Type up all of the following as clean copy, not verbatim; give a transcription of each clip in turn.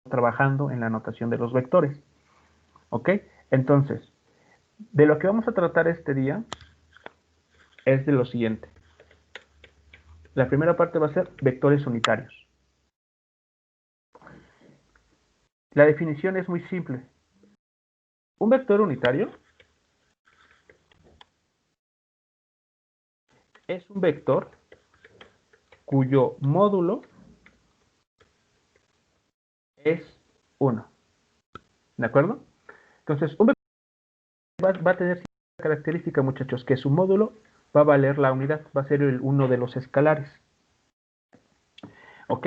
trabajando en la notación de los vectores. ¿Ok? Entonces, de lo que vamos a tratar este día es de lo siguiente. La primera parte va a ser vectores unitarios. La definición es muy simple. Un vector unitario es un vector cuyo módulo es 1. ¿De acuerdo? Entonces, un vector va a tener cierta característica, muchachos, que su módulo va a valer la unidad, va a ser uno de los escalares. ¿Ok?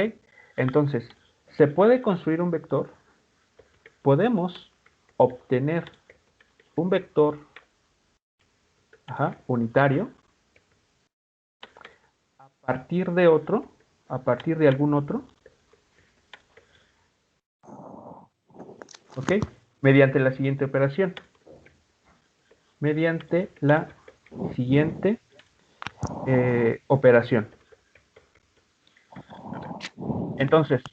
Entonces, se puede construir un vector, podemos obtener un vector unitario a partir de otro, a partir de algún otro, ¿ok? Mediante la siguiente operación. Mediante la siguiente operación. Entonces,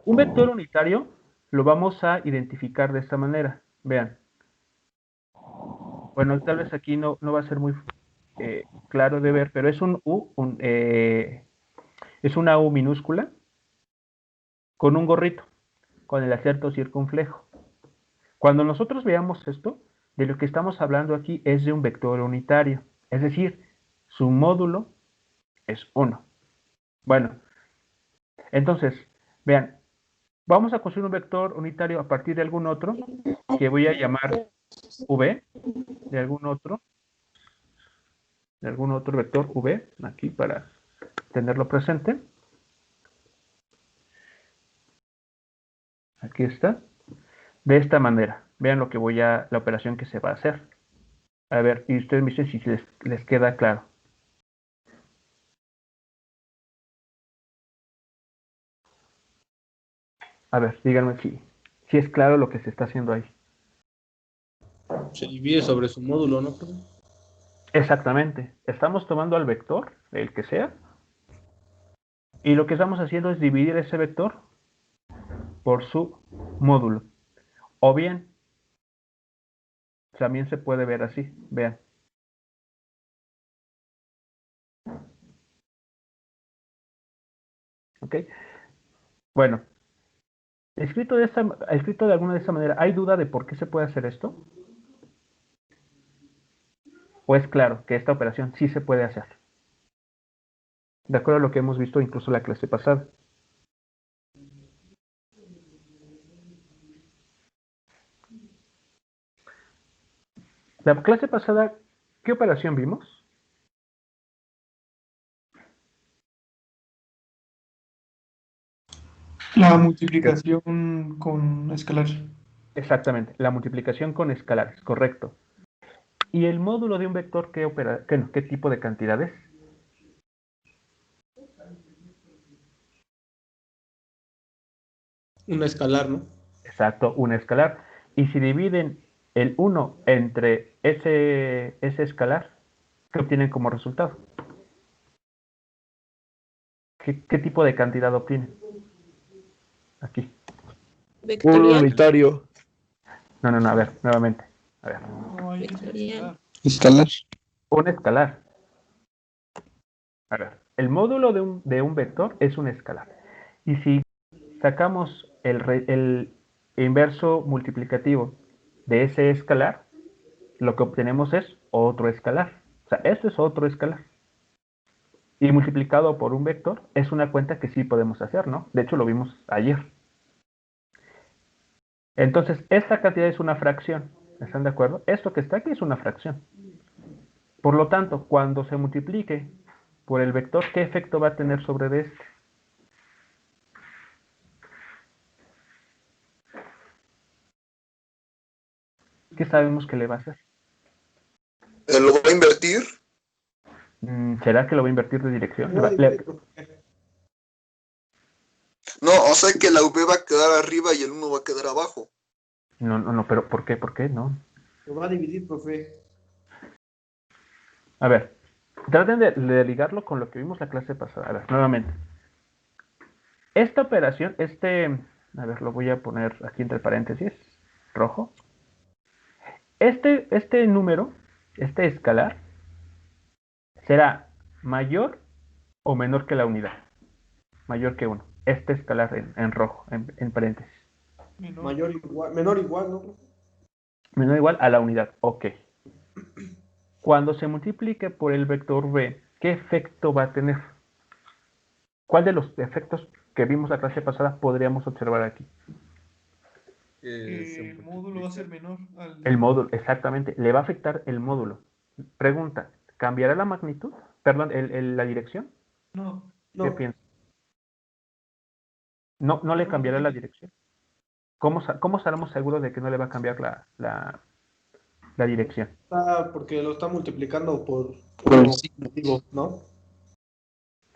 un vector unitario lo vamos a identificar de esta manera. Vean. Bueno, tal vez aquí no va a ser muy claro de ver, pero es un U, es una U minúscula con un gorrito, con el acierto circunflejo. Cuando nosotros veamos esto, de lo que estamos hablando aquí es de un vector unitario, es decir, su módulo es 1. Bueno, entonces, vean, vamos a construir un vector unitario a partir de algún otro, que voy a llamar V, de algún otro vector V, aquí para tenerlo presente. Aquí está. De esta manera. Vean lo que la operación que se va a hacer. A ver, y ustedes me dicen si les queda claro. A ver, díganme si es claro lo que se está haciendo ahí. Se divide sobre su módulo, ¿no? Exactamente. Estamos tomando al vector, el que sea, y lo que estamos haciendo es dividir ese vector por su módulo. O bien, también se puede ver así. Vean. ¿Ok? Bueno, escrito de alguna de esa manera, ¿hay duda de por qué se puede hacer esto? ¿O es claro que esta operación sí se puede hacer? De acuerdo a lo que hemos visto incluso la clase pasada. La clase pasada, ¿qué operación vimos? La multiplicación con escalar. Exactamente, la multiplicación con escalares, correcto. ¿Y el módulo de un vector qué tipo de cantidad es? Un escalar, ¿no? Exacto, un escalar. Y si dividen el 1 entre ese escalar, ¿qué obtienen como resultado? ¿Qué tipo de cantidad obtienen? Aquí. Vectorial. Un unitario. No, a ver, nuevamente. A ver. Vectorial. Escalar. Un escalar. A ver, el módulo de un vector es un escalar. Y si sacamos el inverso multiplicativo de ese escalar, lo que obtenemos es otro escalar. O sea, esto es otro escalar. Y multiplicado por un vector es una cuenta que sí podemos hacer, ¿no? De hecho, lo vimos ayer. Entonces, esta cantidad es una fracción. ¿Están de acuerdo? Esto que está aquí es una fracción. Por lo tanto, cuando se multiplique por el vector, ¿qué efecto va a tener sobre este? ¿Qué sabemos que le va a hacer? ¿Lo va a invertir? ¿Será que lo va a invertir de dirección? No, o sea que la V va a quedar arriba y el 1 va a quedar abajo. No, pero ¿por qué? ¿Por qué? No. Lo va a dividir, profe. A ver, traten de ligarlo con lo que vimos la clase pasada. A ver, nuevamente. Esta operación, a ver, lo voy a poner aquí entre paréntesis, rojo. Este número, este escalar, será mayor o menor que la unidad. Mayor que 1. Este escalar en rojo, en paréntesis. Menor igual, ¿no? Menor o igual a la unidad. Ok. Cuando se multiplique por el vector b, ¿qué efecto va a tener? ¿Cuál de los efectos que vimos la clase pasada podríamos observar aquí? El módulo va a ser menor El módulo, exactamente. Le va a afectar el módulo. Pregunta, ¿cambiará la magnitud? Perdón, la dirección. No, ¿Qué no. piensa? No le cambiará la dirección. ¿Cómo estaremos seguros de que no le va a cambiar la dirección? Porque lo está multiplicando por un positivo, ¿no?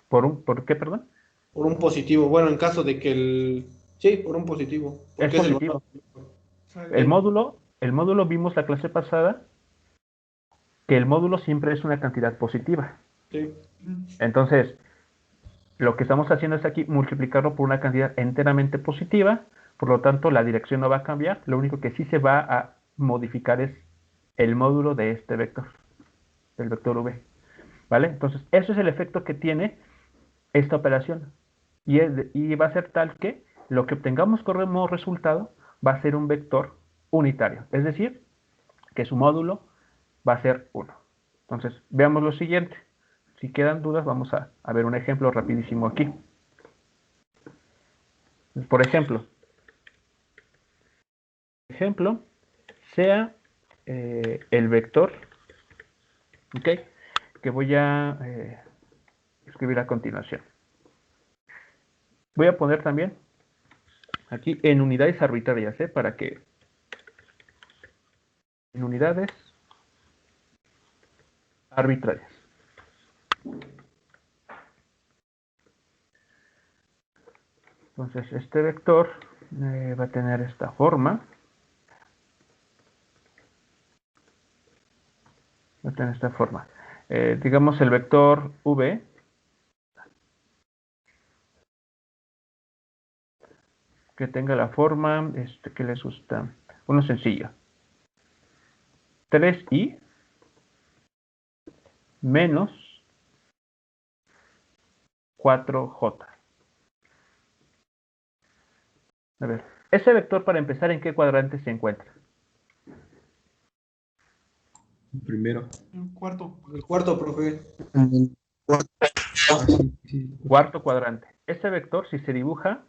¿Por qué, perdón? Por un positivo. Bueno, en caso de que el... Sí, por un positivo. Es Porque es el valor. positivo. El módulo vimos la clase pasada que el módulo siempre es una cantidad positiva. Sí. Entonces, lo que estamos haciendo es aquí multiplicarlo por una cantidad enteramente positiva, por lo tanto la dirección no va a cambiar, lo único que sí se va a modificar es el módulo de este vector, del vector v. ¿Vale? Entonces, eso es el efecto que tiene esta operación. Y va a ser tal que lo que obtengamos como resultado va a ser un vector unitario, es decir, que su módulo va a ser 1. Entonces, veamos lo siguiente. Si quedan dudas, vamos a ver un ejemplo rapidísimo aquí. Por ejemplo, sea el vector, ¿ok?, que voy a escribir a continuación. Voy a poner también aquí en unidades arbitrarias, para que en unidades arbitrarias. Entonces, este vector va a tener esta forma. Va a tener esta forma. Digamos el vector v que tenga la forma que les gusta. Uno sencillo. 3i menos 4j. A ver, ese vector para empezar, ¿en qué cuadrante se encuentra? Primero. El cuarto. El cuarto, profe. Ah, sí, sí. Cuarto cuadrante. Ese vector, si se dibuja,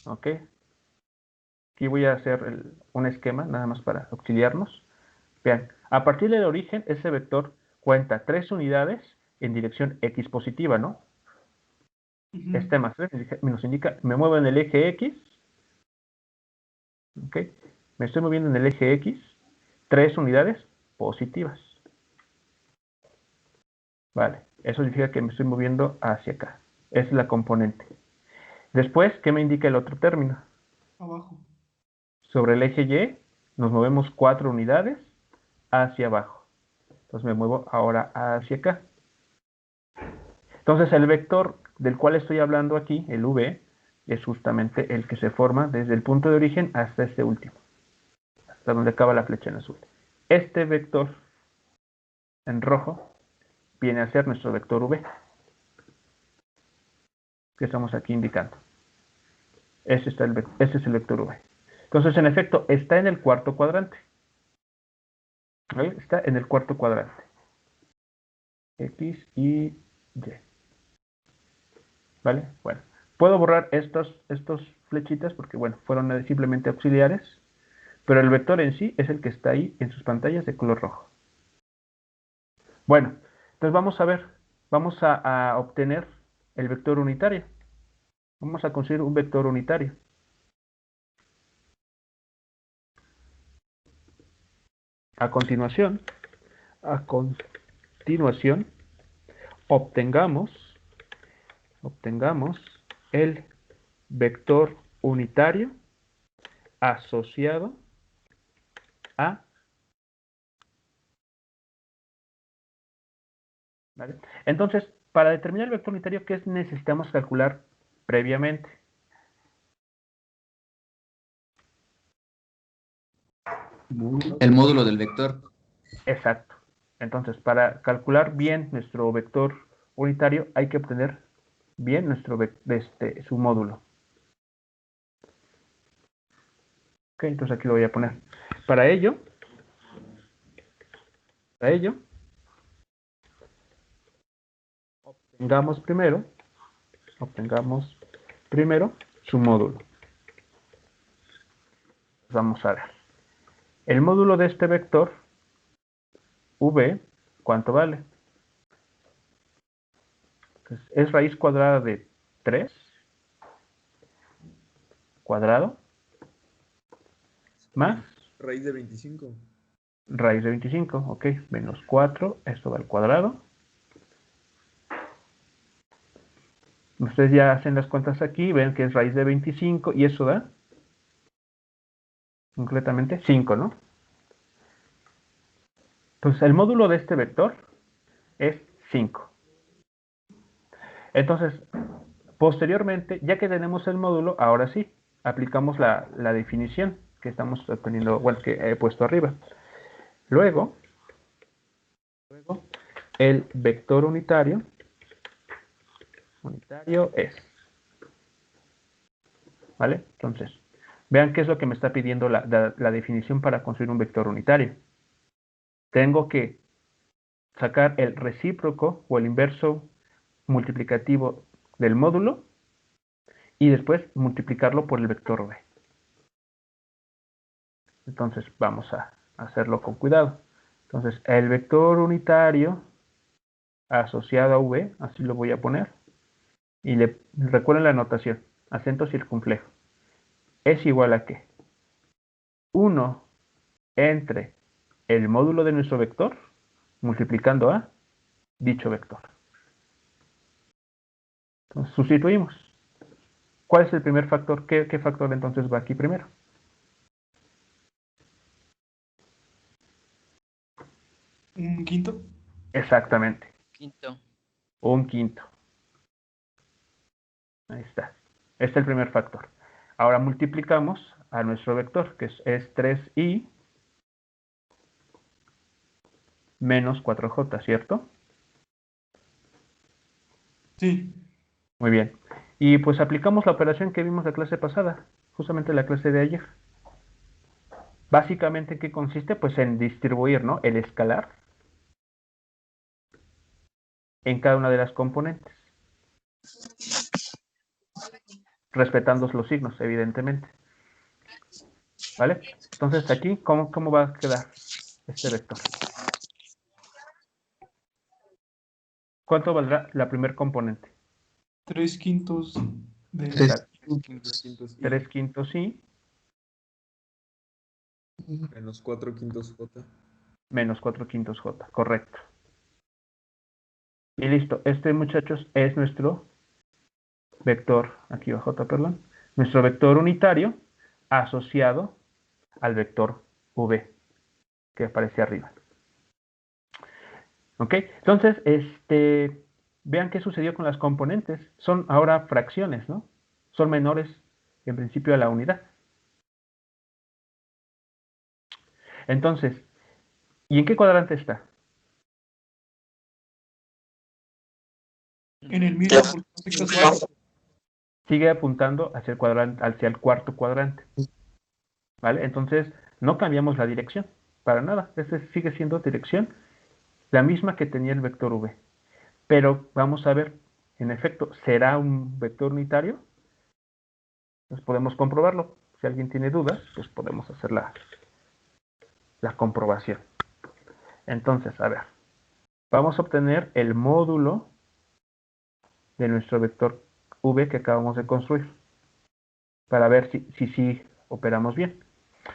ok, aquí voy a hacer un esquema nada más para auxiliarnos. Vean, a partir del origen, ese vector cuenta 3 unidades en dirección x positiva, ¿no? Este más 3 nos indica, me muevo en el eje x, ok, me estoy moviendo en el eje x, 3 unidades positivas. Vale, eso significa que me estoy moviendo hacia acá. Esa es la componente. Después, ¿qué me indica el otro término? Abajo. Sobre el eje Y, nos movemos 4 unidades hacia abajo. Entonces me muevo ahora hacia acá. Entonces el vector del cual estoy hablando aquí, el v, es justamente el que se forma desde el punto de origen hasta este último, hasta donde acaba la flecha en azul. Este vector en rojo viene a ser nuestro vector v, que estamos aquí indicando. Este es el vector v. Entonces, en efecto, está en el cuarto cuadrante. ¿Vale? Está en el cuarto cuadrante. X y Y. ¿Vale? Bueno, puedo borrar estos flechitas porque, bueno, fueron simplemente auxiliares, pero el vector en sí es el que está ahí en sus pantallas de color rojo. Bueno, entonces vamos a obtener el vector unitario. Vamos a conseguir un vector unitario. A continuación, obtengamos el vector unitario asociado a... ¿Vale? Entonces, para determinar el vector unitario, ¿qué necesitamos calcular previamente? El módulo del vector. Exacto. Entonces, para calcular bien nuestro vector unitario, hay que obtener bien su módulo. Ok, entonces aquí lo voy a poner. Para ello, obtengamos primero su módulo. Vamos a ver. El módulo de este vector, v, ¿cuánto vale? Pues es raíz cuadrada de 3 cuadrado más Raíz de 25. raíz de 25, ok, menos 4, esto va al cuadrado. Ustedes ya hacen las cuentas aquí, ven que es raíz de 25 y eso da concretamente 5, ¿no? Entonces el módulo de este vector es 5. Entonces, posteriormente, ya que tenemos el módulo, ahora sí, aplicamos la definición que estamos obteniendo, bueno, que he puesto arriba. Luego, el vector unitario es, ¿vale? Entonces, vean qué es lo que me está pidiendo la definición para construir un vector unitario. Tengo que sacar el recíproco o el inverso multiplicativo del módulo y después multiplicarlo por el vector v. Entonces vamos a hacerlo con cuidado. Entonces el vector unitario asociado a v, así lo voy a poner, y recuerden la notación, acento circunflejo, es igual a que 1 entre el módulo de nuestro vector multiplicando a dicho vector. Entonces sustituimos. ¿Cuál es el primer factor? ¿Qué factor entonces va aquí primero? ¿Un quinto? Exactamente, Quinto. un quinto. Ahí está. Este es el primer factor. Ahora multiplicamos a nuestro vector, que es 3i menos 4j, ¿cierto? Sí. Muy bien. Y pues aplicamos la operación que vimos la clase pasada, justamente la clase de ayer. Básicamente, ¿en qué consiste? Pues en distribuir, ¿no?, el escalar en cada una de las componentes, respetando los signos, evidentemente. ¿Vale? Entonces aquí, ¿cómo va a quedar este vector? ¿Cuánto valdrá la primer componente? 3/5 de... Exacto. 5 i 3 quintos i menos 4 quintos j. menos 4 quintos j, correcto. Y listo, este, muchachos, es nuestro vector, aquí va j, perdón, nuestro vector unitario asociado al vector v que aparece arriba. ¿Ok? Entonces, vean qué sucedió con las componentes. Son ahora fracciones, ¿no? Son menores, en principio, a la unidad. Entonces, ¿y en qué cuadrante está? En el mismo, porque no sé qué hacer. Sigue apuntando hacia el cuadrante, hacia el cuarto cuadrante. ¿Vale? Entonces, no cambiamos la dirección, para nada. Este sigue siendo dirección la misma que tenía el vector v. Pero vamos a ver, en efecto, ¿será un vector unitario? Pues podemos comprobarlo. Si alguien tiene dudas, pues podemos hacer la comprobación. Entonces, a ver, vamos a obtener el módulo de nuestro vector v que acabamos de construir para ver si operamos bien.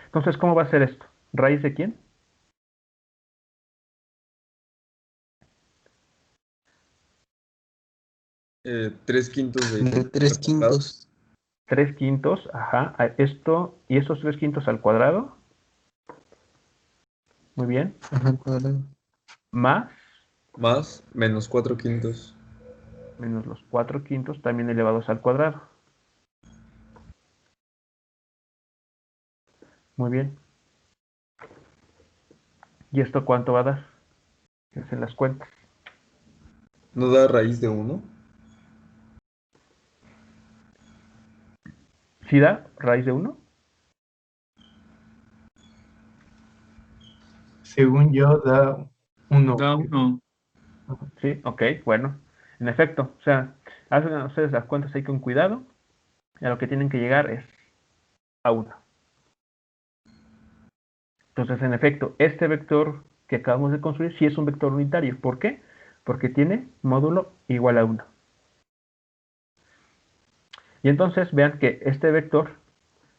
Entonces, ¿cómo va a ser esto? ¿Raíz de quién? 3 quintos de De 3 quintos. 3 quintos, ajá, esto y estos 3 quintos al cuadrado. Muy bien. Ajá, cuadrado. Más más menos 4 quintos. menos los 4 quintos también elevados al cuadrado. Muy bien. ¿Y esto cuánto va a dar? Hacen las cuentas. ¿No da raíz de 1? ¿Sí da raíz de 1? Según yo, da 1. Da 1. Sí, ok, bueno. En efecto, o sea, hacen ustedes las cuentas ahí con cuidado. Y a lo que tienen que llegar es a 1. Entonces, en efecto, este vector que acabamos de construir sí es un vector unitario. ¿Por qué? Porque tiene módulo igual a 1. Y entonces vean que este vector,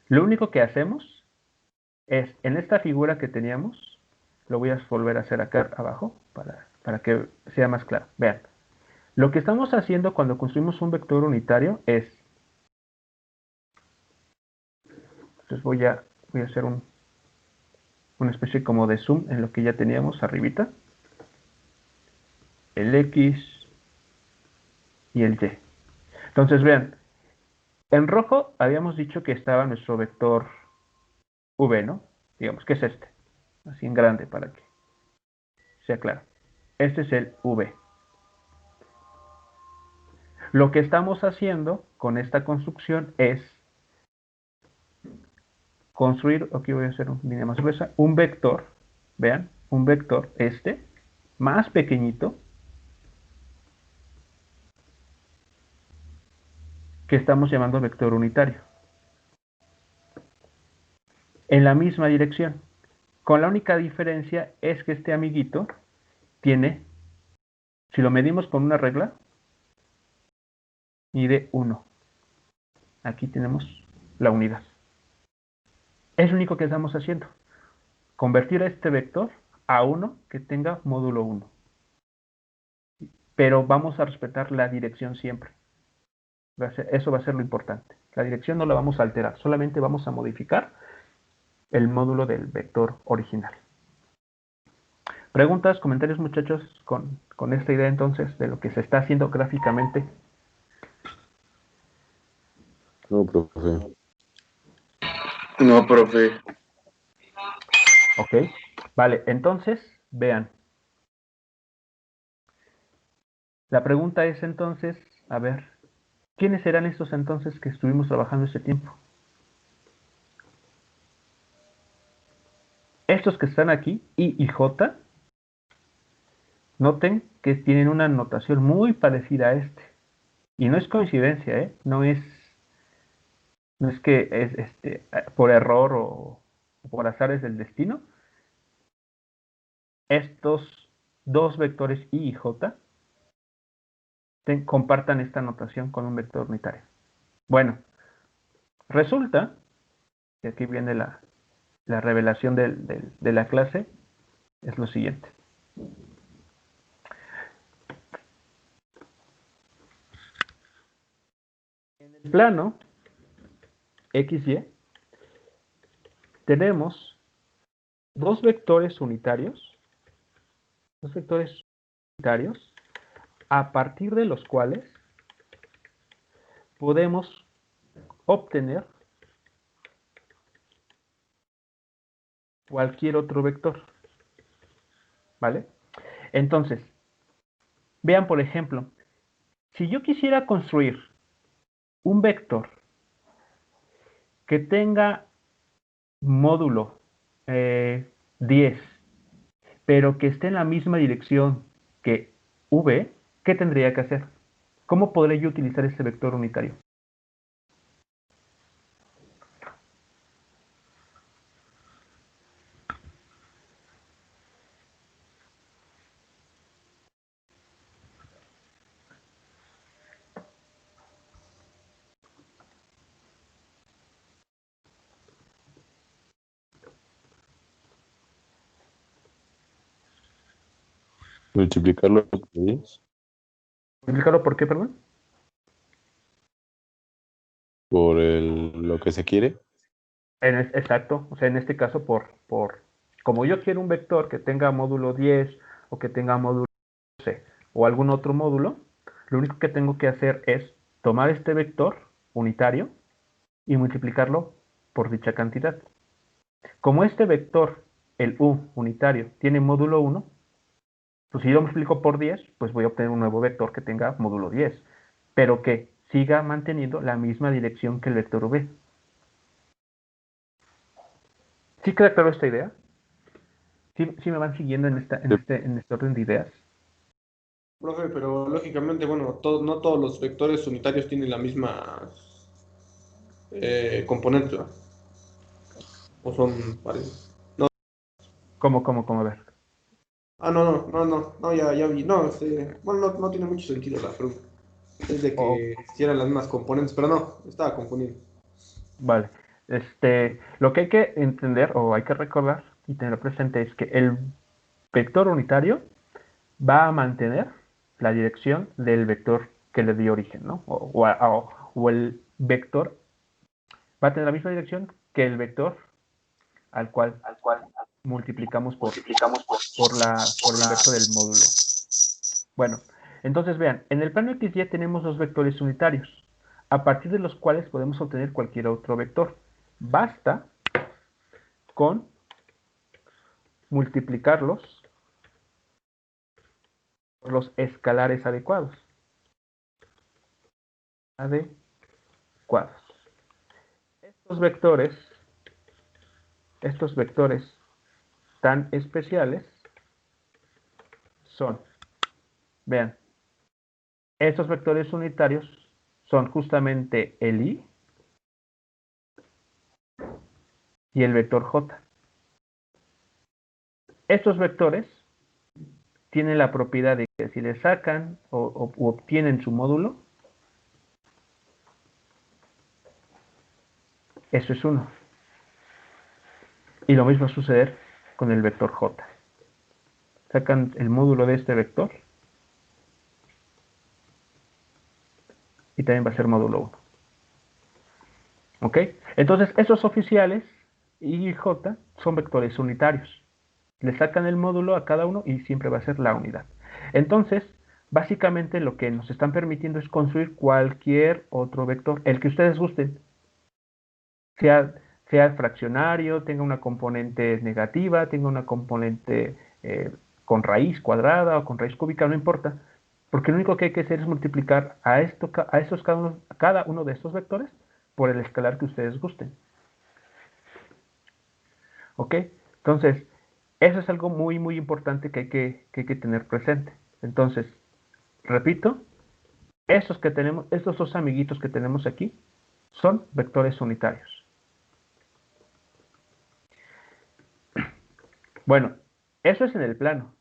lo único que hacemos es, en esta figura que teníamos, lo voy a volver a hacer acá abajo para que sea más claro. Vean, lo que estamos haciendo cuando construimos un vector unitario es, entonces voy a hacer una especie como de zoom en lo que ya teníamos arribita, el X y el Y. Entonces vean, en rojo habíamos dicho que estaba nuestro vector V, ¿no? Digamos que es este, así en grande para que sea claro. Este es el V. Lo que estamos haciendo con esta construcción es construir, aquí voy a hacer una línea más gruesa, un vector, vean, un vector este, más pequeñito, que estamos llamando vector unitario. En la misma dirección. Con la única diferencia es que este amiguito tiene, si lo medimos con una regla, mide 1. Aquí tenemos la unidad. Es lo único que estamos haciendo. Convertir a este vector a uno que tenga módulo 1. Pero vamos a respetar la dirección siempre. Eso va a ser lo importante. La dirección no la vamos a alterar, solamente vamos a modificar el módulo del vector original. ¿Preguntas, comentarios, muchachos, con esta idea entonces de lo que se está haciendo gráficamente? No, profe. No, profe. Ok, vale, entonces, vean. La pregunta es entonces, a ver, ¿quiénes serán estos entonces que estuvimos trabajando este tiempo? Estos que están aquí, I y J, noten que tienen una notación muy parecida a este. Y no es coincidencia, ¿eh? No es que es por error o por azares del destino. Estos dos vectores I y J compartan esta notación con un vector unitario. Bueno, resulta, y aquí viene la revelación de la clase, es lo siguiente. En el plano XY tenemos dos vectores unitarios a partir de los cuales podemos obtener cualquier otro vector. ¿Vale? Entonces, vean por ejemplo, si yo quisiera construir un vector que tenga módulo 10, pero que esté en la misma dirección que V, ¿qué tendría que hacer? ¿Cómo podré yo utilizar este vector unitario? Multiplicarlo por 10 ¿Multiplicarlo por qué, perdón? por lo que se quiere. Exacto, o sea, en este caso como yo quiero un vector que tenga módulo 10 o que tenga módulo 12 o algún otro módulo, lo único que tengo que hacer es tomar este vector unitario y multiplicarlo por dicha cantidad. Como este vector el U unitario tiene módulo 1, pues si yo multiplico por 10, pues voy a obtener un nuevo vector que tenga módulo 10, pero que siga manteniendo la misma dirección que el vector V. ¿Sí queda claro esta idea? ¿Sí me van siguiendo en este orden de ideas? Profe, pero lógicamente, bueno, no todos los vectores unitarios tienen la misma componente, ¿no? O son parecidos. ¿Cómo? A ver. Ya vi. No, bueno, no tiene mucho sentido la pregunta. Es de Oh, que si eran las mismas componentes, pero no, estaba confundido. vale. Lo que hay que entender o hay que recordar y tener presente es que el vector unitario va a mantener la dirección del vector que le dio origen, ¿no? O el vector va a tener la misma dirección que el vector al cual multiplicamos por el inverso del módulo. Bueno, entonces vean, en el plano XY tenemos dos vectores unitarios, a partir de los cuales podemos obtener cualquier otro vector. Basta con multiplicarlos por los escalares adecuados. Estos vectores tan especiales son, vean, estos vectores unitarios son justamente el I y el vector J. Estos vectores tienen la propiedad de que si le sacan o obtienen su módulo, eso es 1. Y lo mismo va a suceder con el vector J. Sacan el módulo de este vector y también va a ser módulo 1. ¿Ok? Entonces, esos oficiales I y J son vectores unitarios. Le sacan el módulo a cada uno y siempre va a ser la unidad. Entonces, básicamente lo que nos están permitiendo es construir cualquier otro vector, el que ustedes gusten. Sea fraccionario, tenga una componente negativa, tenga una componente con raíz cuadrada o con raíz cúbica, no importa. Porque lo único que hay que hacer es multiplicar cada uno de estos vectores por el escalar que ustedes gusten. ¿Ok? Entonces, eso es algo muy, muy importante que hay que tener presente. Entonces, repito, estos dos amiguitos que tenemos aquí son vectores unitarios. Bueno, eso es en el plano.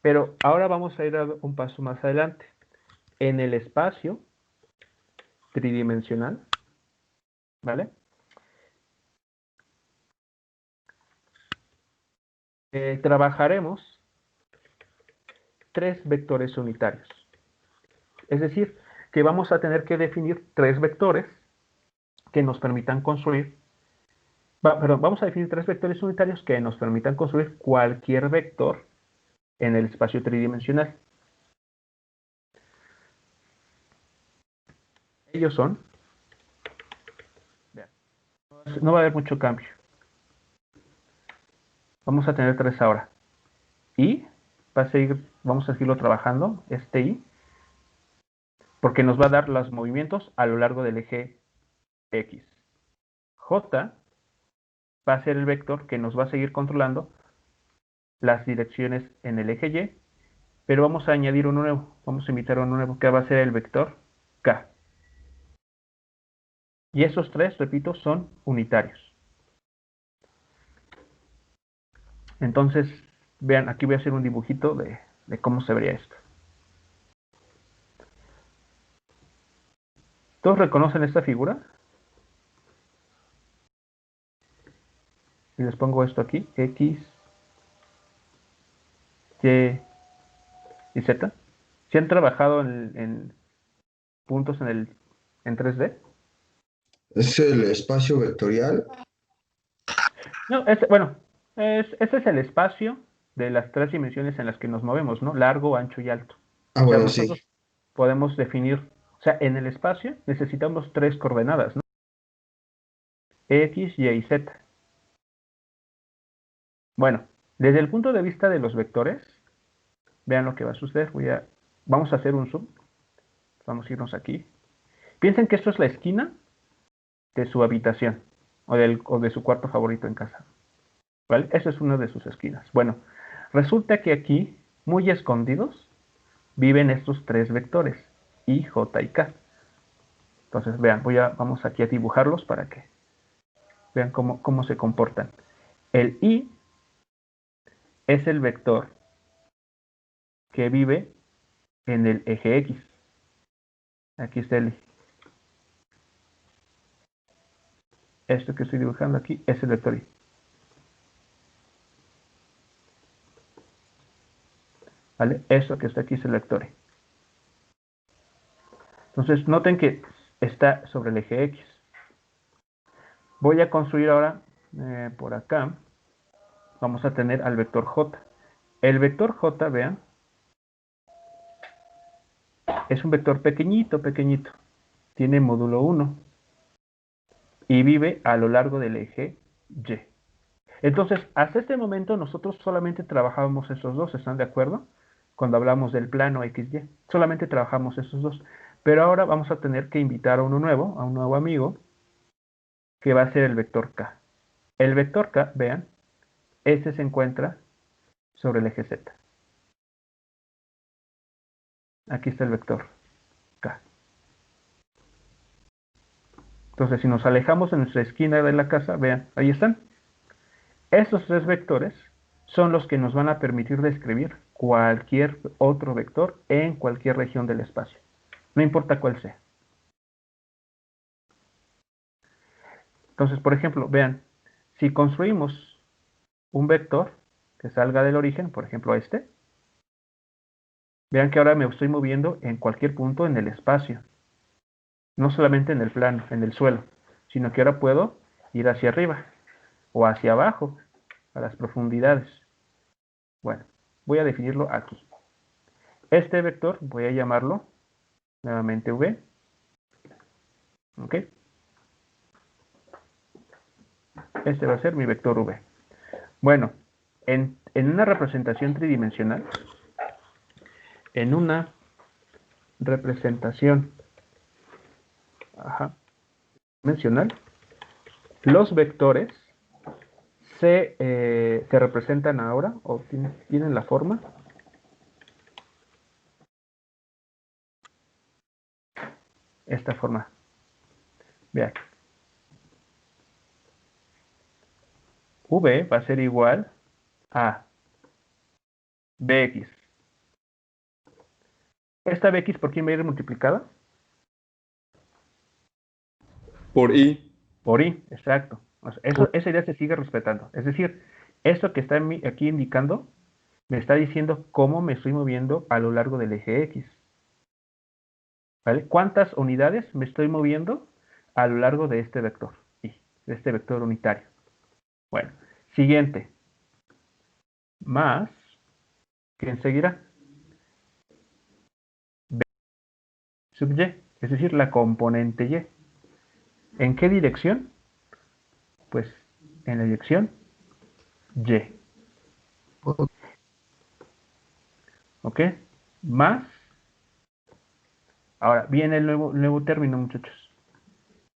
Pero ahora vamos a ir un paso más adelante. En el espacio tridimensional, ¿vale? Trabajaremos 3 vectores unitarios. Es decir, que vamos a tener que definir 3 vectores que nos permitan construir, vamos a definir 3 vectores unitarios que nos permitan construir cualquier vector en el espacio tridimensional. Ellos son, no va a haber mucho cambio. Vamos a tener 3 ahora. Y vamos a seguirlo trabajando, este I, porque nos va a dar los movimientos a lo largo del eje X. J va a ser el vector que nos va a seguir controlando las direcciones en el eje Y, pero vamos a añadir uno nuevo, vamos a invitar uno nuevo, que va a ser el vector K. Y esos 3, repito, son unitarios. Entonces, vean, aquí voy a hacer un dibujito de cómo se vería esto. ¿Todos reconocen esta figura? Y les pongo esto aquí, X, Y y Z. ¿Si han trabajado en puntos en 3D? ¿Es el espacio vectorial? No, bueno, este es el espacio de las 3 dimensiones en las que nos movemos, ¿no? Largo, ancho y alto. Ah, O sea, bueno, nosotros sí. podemos definir, o sea, en el espacio necesitamos 3 coordenadas, ¿no? X, Y y Z. Bueno, desde el punto de vista de los vectores, vean lo que va a suceder. Vamos a hacer un zoom. Vamos a irnos aquí. Piensen que esto es la esquina de su habitación o de su cuarto favorito en casa. ¿Vale? Esa es una de sus esquinas. Bueno, resulta que aquí, muy escondidos, viven estos tres vectores, I, J y K. Entonces, vean, vamos aquí a dibujarlos para que vean cómo se comportan. El I es el vector que vive en el eje X. Aquí está el I. Esto que estoy dibujando aquí es el vector I. ¿Vale? Esto que está aquí es el vector I. Entonces, noten que está sobre el eje X. Voy a construir ahora por acá. Vamos a tener al vector J. El vector J, vean, es un vector pequeñito, pequeñito. Tiene módulo 1. Y vive a lo largo del eje Y. Entonces, hasta este momento nosotros solamente trabajábamos esos dos, ¿están de acuerdo? Cuando hablamos del plano XY, solamente trabajamos esos dos. Pero ahora vamos a tener que invitar a un nuevo amigo, que va a ser el vector K. El vector K, vean, ese se encuentra sobre el eje Z. Aquí está el vector K. Entonces, si nos alejamos en nuestra esquina de la casa, vean, ahí están. Estos tres vectores son los que nos van a permitir describir cualquier otro vector en cualquier región del espacio. No importa cuál sea. Entonces, por ejemplo, vean, si construimos un vector que salga del origen, por ejemplo este, vean que ahora me estoy moviendo en cualquier punto en el espacio. No solamente en el plano, en el suelo, sino que ahora puedo ir hacia arriba o hacia abajo, a las profundidades. Bueno, voy a definirlo aquí. Este vector voy a llamarlo nuevamente V. ¿Ok? Este va a ser mi vector V. Bueno, en una representación tridimensional, dimensional, los vectores se representan ahora, o tienen la forma esta forma. Vean. V va a ser igual a Bx. ¿Esta Bx por quién va a ir multiplicada? Por I. Por I, exacto. O sea, esa idea se sigue respetando. Es decir, esto que está aquí indicando me está diciendo cómo me estoy moviendo a lo largo del eje X. ¿Vale? ¿Cuántas unidades me estoy moviendo a lo largo de este vector? I, de este vector unitario. Bueno, siguiente. Más, ¿quién seguirá? B sub Y, es decir, la componente Y. ¿En qué dirección? Pues en la dirección Y. ¿Ok? Más. Ahora, viene el nuevo término, muchachos.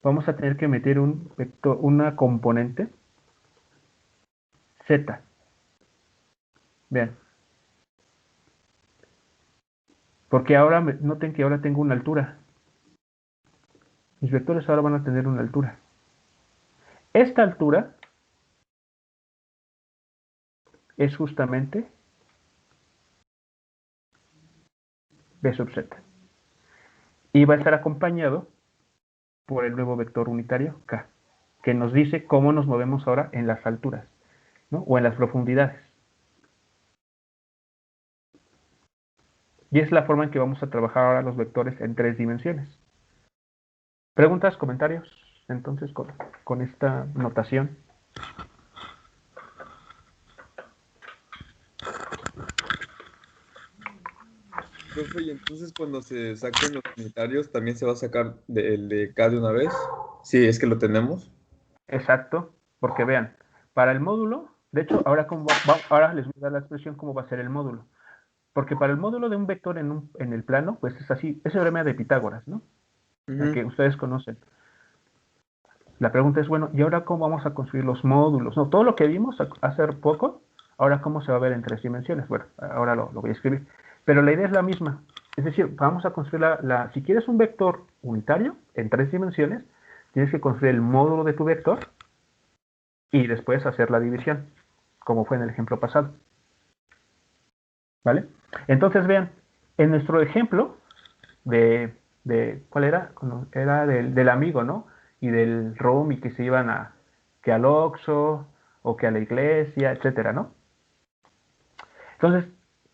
Vamos a tener que meter un vector, una componente Z. Vean. Porque ahora, noten que ahora tengo una altura. Mis vectores ahora van a tener una altura. Esta altura es justamente B sub Z. Y va a estar acompañado por el nuevo vector unitario K, que nos dice cómo nos movemos ahora en las alturas, ¿no? O en las profundidades. Y es la forma en que vamos a trabajar ahora los vectores en 3 dimensiones. ¿Preguntas, comentarios? Entonces, con esta notación. Profe, y entonces cuando se saquen los unitarios, ¿también se va a sacar el de K de una vez? Sí, es que lo tenemos. Exacto, porque vean, para el módulo De hecho, ahora, ahora les voy a dar la expresión cómo va a ser el módulo. Porque para el módulo de un vector en el plano, pues es así, es el teorema de Pitágoras, ¿no? El que ustedes conocen. La pregunta es, bueno, ¿y ahora cómo vamos a construir los módulos? No, todo lo que vimos hace poco, ahora cómo se va a ver en 3 dimensiones. Bueno, ahora lo voy a escribir. Pero la idea es la misma. Es decir, vamos a construir si quieres un vector unitario en 3 dimensiones, tienes que construir el módulo de tu vector y después hacer la división, como fue en el ejemplo pasado. ¿Vale? Entonces, vean, en nuestro ejemplo ¿cuál era? Era del amigo, ¿no? Y del roomie que se iban que al Oxxo o que a la iglesia, etcétera, ¿no? Entonces,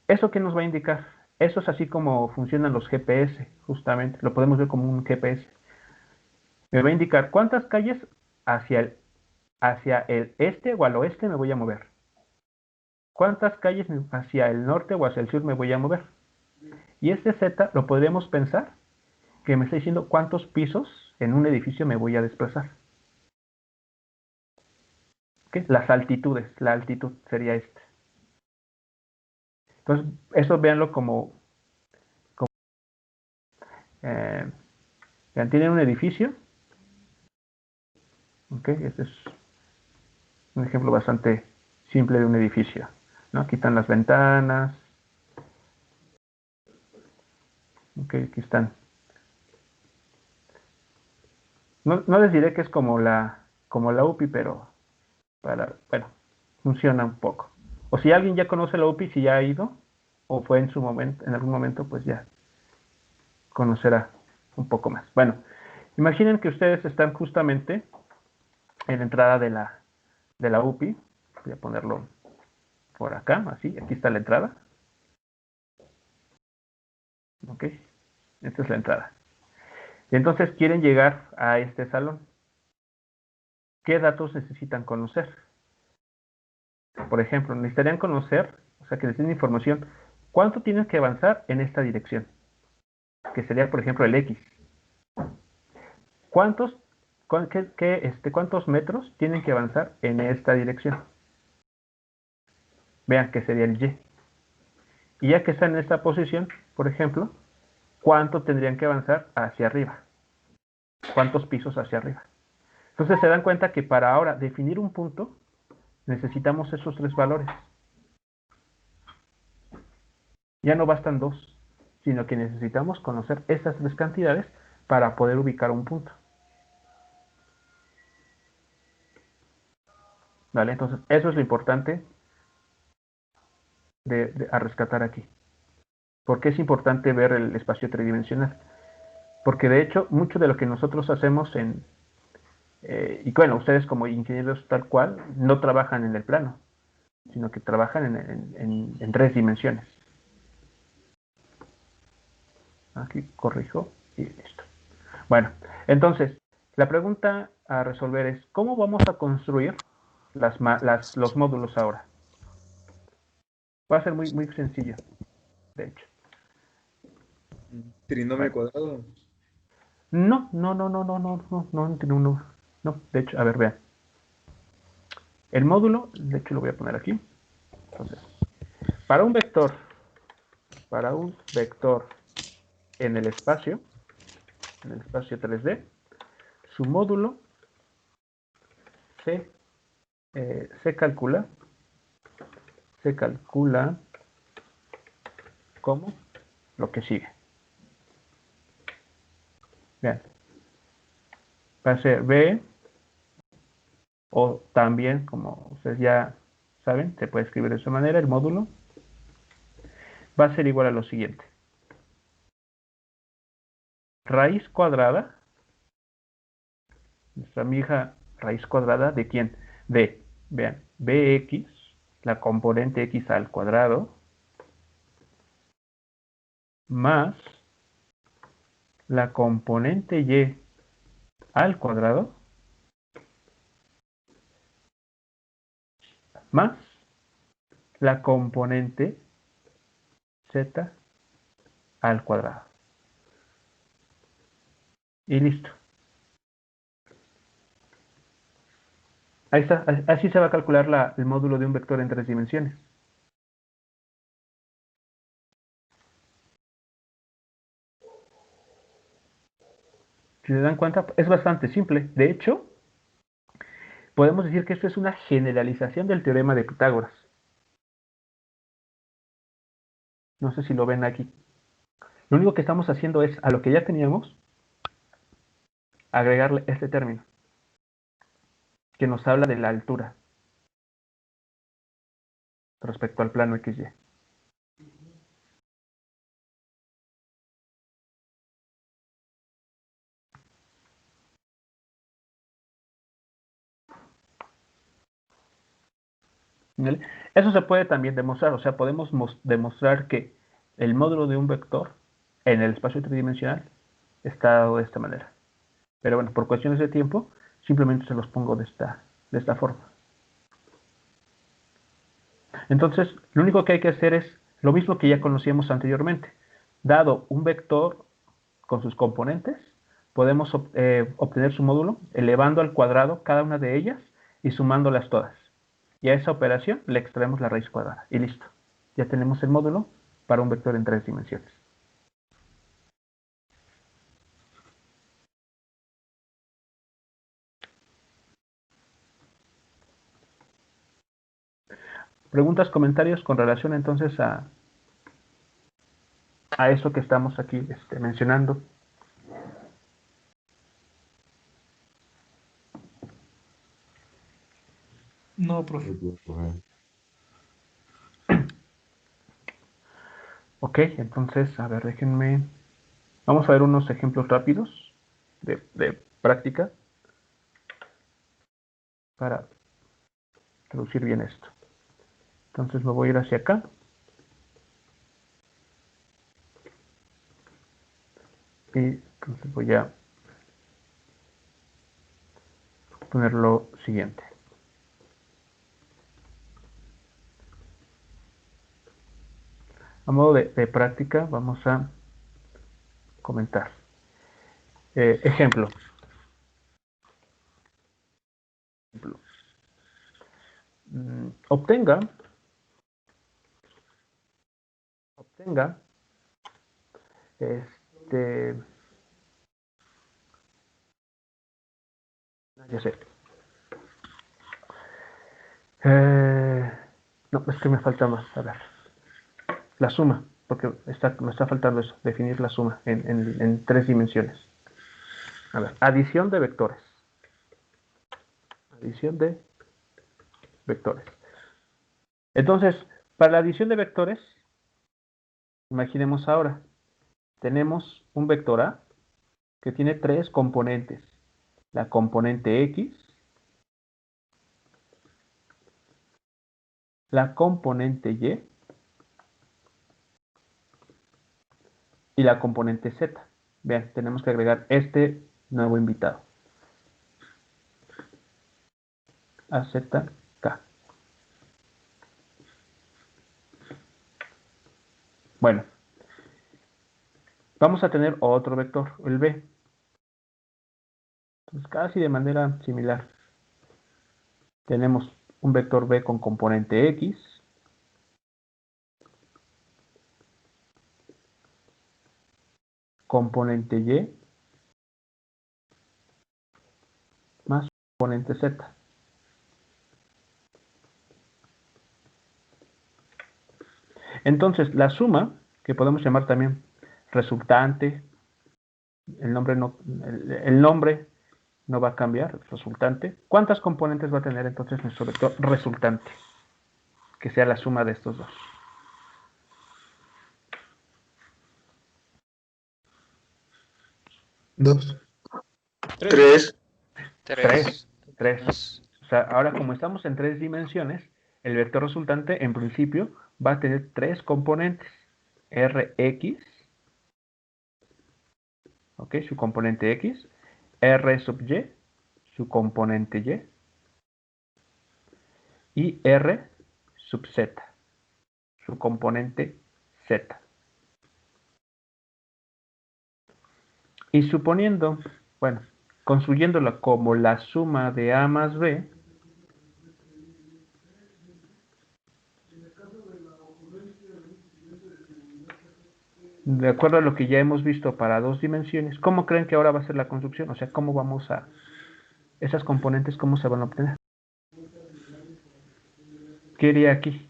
¿eso qué nos va a indicar? Eso es así como funcionan los GPS, justamente. Lo podemos ver como un GPS. Me va a indicar cuántas calles hacia el este o al oeste me voy a mover. ¿Cuántas calles hacia el norte o hacia el sur me voy a mover? Y este Z lo podríamos pensar que me está diciendo cuántos pisos en un edificio me voy a desplazar. ¿Okay? Las altitudes, la altitud sería este. Entonces, eso véanlo como tienen un edificio. ¿Okay? Este es un ejemplo bastante simple de un edificio, ¿no? Aquí están las ventanas. ¿Okay? Aquí están. No les diré que es como la UPI, pero bueno, funciona un poco. O si alguien ya conoce la UPI, si ya ha ido, o fue en algún momento, pues ya conocerá un poco más. Bueno, imaginen que ustedes están justamente en la entrada de la UPI. Voy a ponerlo por acá, así. Aquí está la entrada. Ok, esta es la entrada. Y entonces quieren llegar a este salón. ¿Qué datos necesitan conocer? Por ejemplo, necesitarían conocer, o sea, que les den información, ¿cuánto tienes que avanzar en esta dirección? Que sería, por ejemplo, el X. ¿Cuántos metros tienen que avanzar en esta dirección? Vean que sería el Y. Y ya que están en esta posición, por ejemplo, ¿cuánto tendrían que avanzar hacia arriba? ¿Cuántos pisos hacia arriba? Entonces se dan cuenta que para ahora definir un punto, necesitamos esos 3 valores. Ya no bastan 2, sino que necesitamos conocer esas 3 cantidades para poder ubicar un punto. ¿Vale? Entonces, eso es lo importante a rescatar aquí. ¿Por qué es importante ver el espacio tridimensional? Porque de hecho, mucho de lo que nosotros hacemos y bueno, ustedes como ingenieros tal cual, no trabajan en el plano, sino que trabajan en 3 dimensiones. Aquí corrijo y listo. Bueno, entonces, la pregunta a resolver es, ¿cómo vamos a construir los módulos ahora? Va a ser muy, muy sencillo, de hecho. Trinomio cuadrado. No, de hecho, a ver, vean. El módulo, de hecho lo voy a poner aquí. Entonces, para un vector en el espacio 3D, su módulo se calcula como lo que sigue. Vean, va a ser B, o también, como ustedes ya saben, se puede escribir de esa manera, el módulo va a ser igual a lo siguiente. Raíz cuadrada, nuestra amiga raíz cuadrada, ¿de quién? Vean, bx, la componente x al cuadrado, más la componente y al cuadrado, más la componente z al cuadrado. Y listo. Ahí está, así se va a calcular el módulo de un vector en 3 dimensiones. Si se dan cuenta, es bastante simple. De hecho, podemos decir que esto es una generalización del teorema de Pitágoras. No sé si lo ven aquí. Lo único que estamos haciendo es, a lo que ya teníamos, agregarle este término, que nos habla de la altura respecto al plano XY. ¿Vale? Eso se puede también demostrar, o sea, podemos demostrar que el módulo de un vector en el espacio tridimensional está dado de esta manera. Pero bueno, por cuestiones de tiempo, simplemente se los pongo de esta forma. Entonces, lo único que hay que hacer es lo mismo que ya conocíamos anteriormente. Dado un vector con sus componentes, podemos obtener su módulo elevando al cuadrado cada una de ellas y sumándolas todas. Y a esa operación le extraemos la raíz cuadrada. Y listo. Ya tenemos el módulo para un vector en 3 dimensiones. Preguntas, comentarios con relación entonces a eso que estamos aquí mencionando. No, profe. Ok, entonces, a ver, déjenme. Vamos a ver unos ejemplos rápidos de práctica para traducir bien esto. Entonces me voy a ir hacia acá. Y entonces voy a poner lo siguiente. A modo de práctica vamos a comentar. Ejemplo. Obtenga ya sé. No, es que me falta más. A ver. La suma, porque me está faltando eso, definir la suma en 3 dimensiones. A ver, adición de vectores. Adición de vectores. Entonces, para la adición de vectores, imaginemos ahora, tenemos un vector A que tiene 3 componentes. La componente X, la componente y la componente Z. Vean, tenemos que agregar este nuevo invitado. AZK. Bueno, vamos a tener otro vector, el B. Entonces, casi de manera similar. Tenemos un vector B con componente X, componente Y, más componente Z. Entonces, la suma, que podemos llamar también resultante, el nombre no va a cambiar, resultante. ¿Cuántas componentes va a tener entonces nuestro vector resultante? Que sea la suma de estos dos. Dos. Tres. Tres. O sea, ahora como estamos en 3 dimensiones, el vector resultante en principio va a tener 3 componentes. Rx, ok, su componente X, R sub Y, su componente Y R sub Z, su componente Z. Y suponiendo, bueno, construyéndola como la suma de A más B, de acuerdo a lo que ya hemos visto para dos dimensiones, ¿cómo creen que ahora va a ser la construcción? O sea, ¿cómo vamos a... esas componentes, cómo se van a obtener? ¿Qué iría aquí?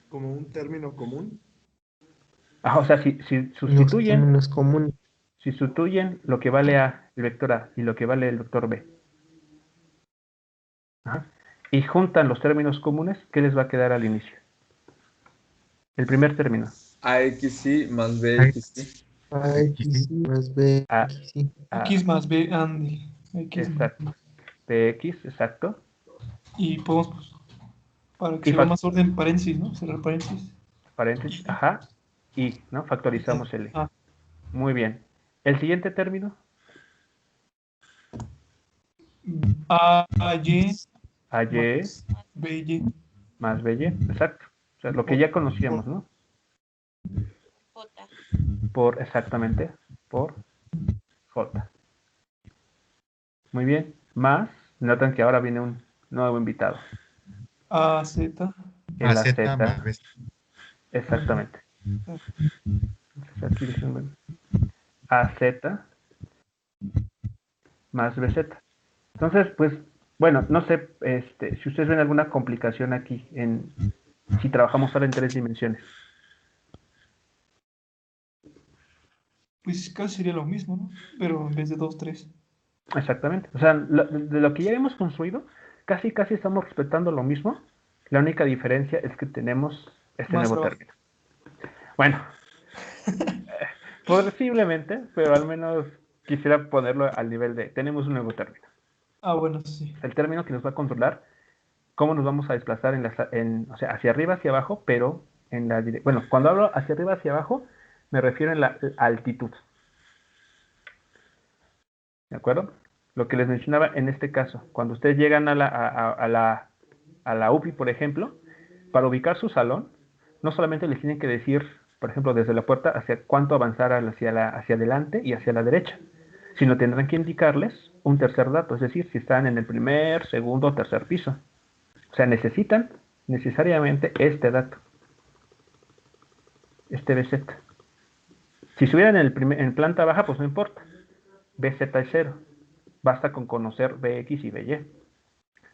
Como un término común. O sea, si Los sustituyen, términos comunes. si sustituyen lo que vale A, el vector A, y lo que vale el vector B, ajá, y juntan los términos comunes, ¿qué les va a quedar al inicio? El primer término. AXI más BXI. X más B, A, X, A, X más B, Andy. X más. exacto. BX, exacto. Y podemos, pues, para que Y se vea más orden, paréntesis, ¿no? Cerrar paréntesis. paréntesis, ajá, y, ¿no? Factorizamos el I. Ah, Muy bien. El siguiente término, A, Y, AY B, Y. más BY, exacto. O sea, lo que ya conocíamos, ¿no? J. Exactamente, por J. Muy bien. Más, notan que ahora viene un nuevo invitado. A, Z. En la Z, exactamente. Entonces aquí dicen, AZ más BZ. Entonces, pues, bueno, no sé si ustedes ven alguna complicación aquí si trabajamos ahora en tres dimensiones. Pues casi sería lo mismo, ¿no? Pero en vez de 2, 3. Exactamente. O sea, de lo que ya hemos construido, casi estamos respetando lo mismo. La única diferencia es que tenemos este Más nuevo trabajo. término. Bueno, posiblemente, pero al menos quisiera ponerlo al nivel de, tenemos un nuevo término. Ah, bueno, sí. El término que nos va a controlar cómo nos vamos a desplazar o sea, hacia arriba, hacia abajo, pero en la dirección. Bueno, cuando hablo hacia arriba, hacia abajo, me refiero en la altitud. ¿De acuerdo? Lo que les mencionaba en este caso, cuando ustedes llegan a la UPI, por ejemplo, para ubicar su salón, no solamente les tienen que decir, por ejemplo, desde la puerta hacia cuánto avanzar hacia adelante y hacia la derecha, sino tendrán que indicarles un tercer dato, es decir, si están en el primer, segundo o tercer piso. O sea, necesitan necesariamente este dato, este BZ. Si estuvieran en planta baja, pues no importa. BZ es 0. Basta con conocer BX y BY.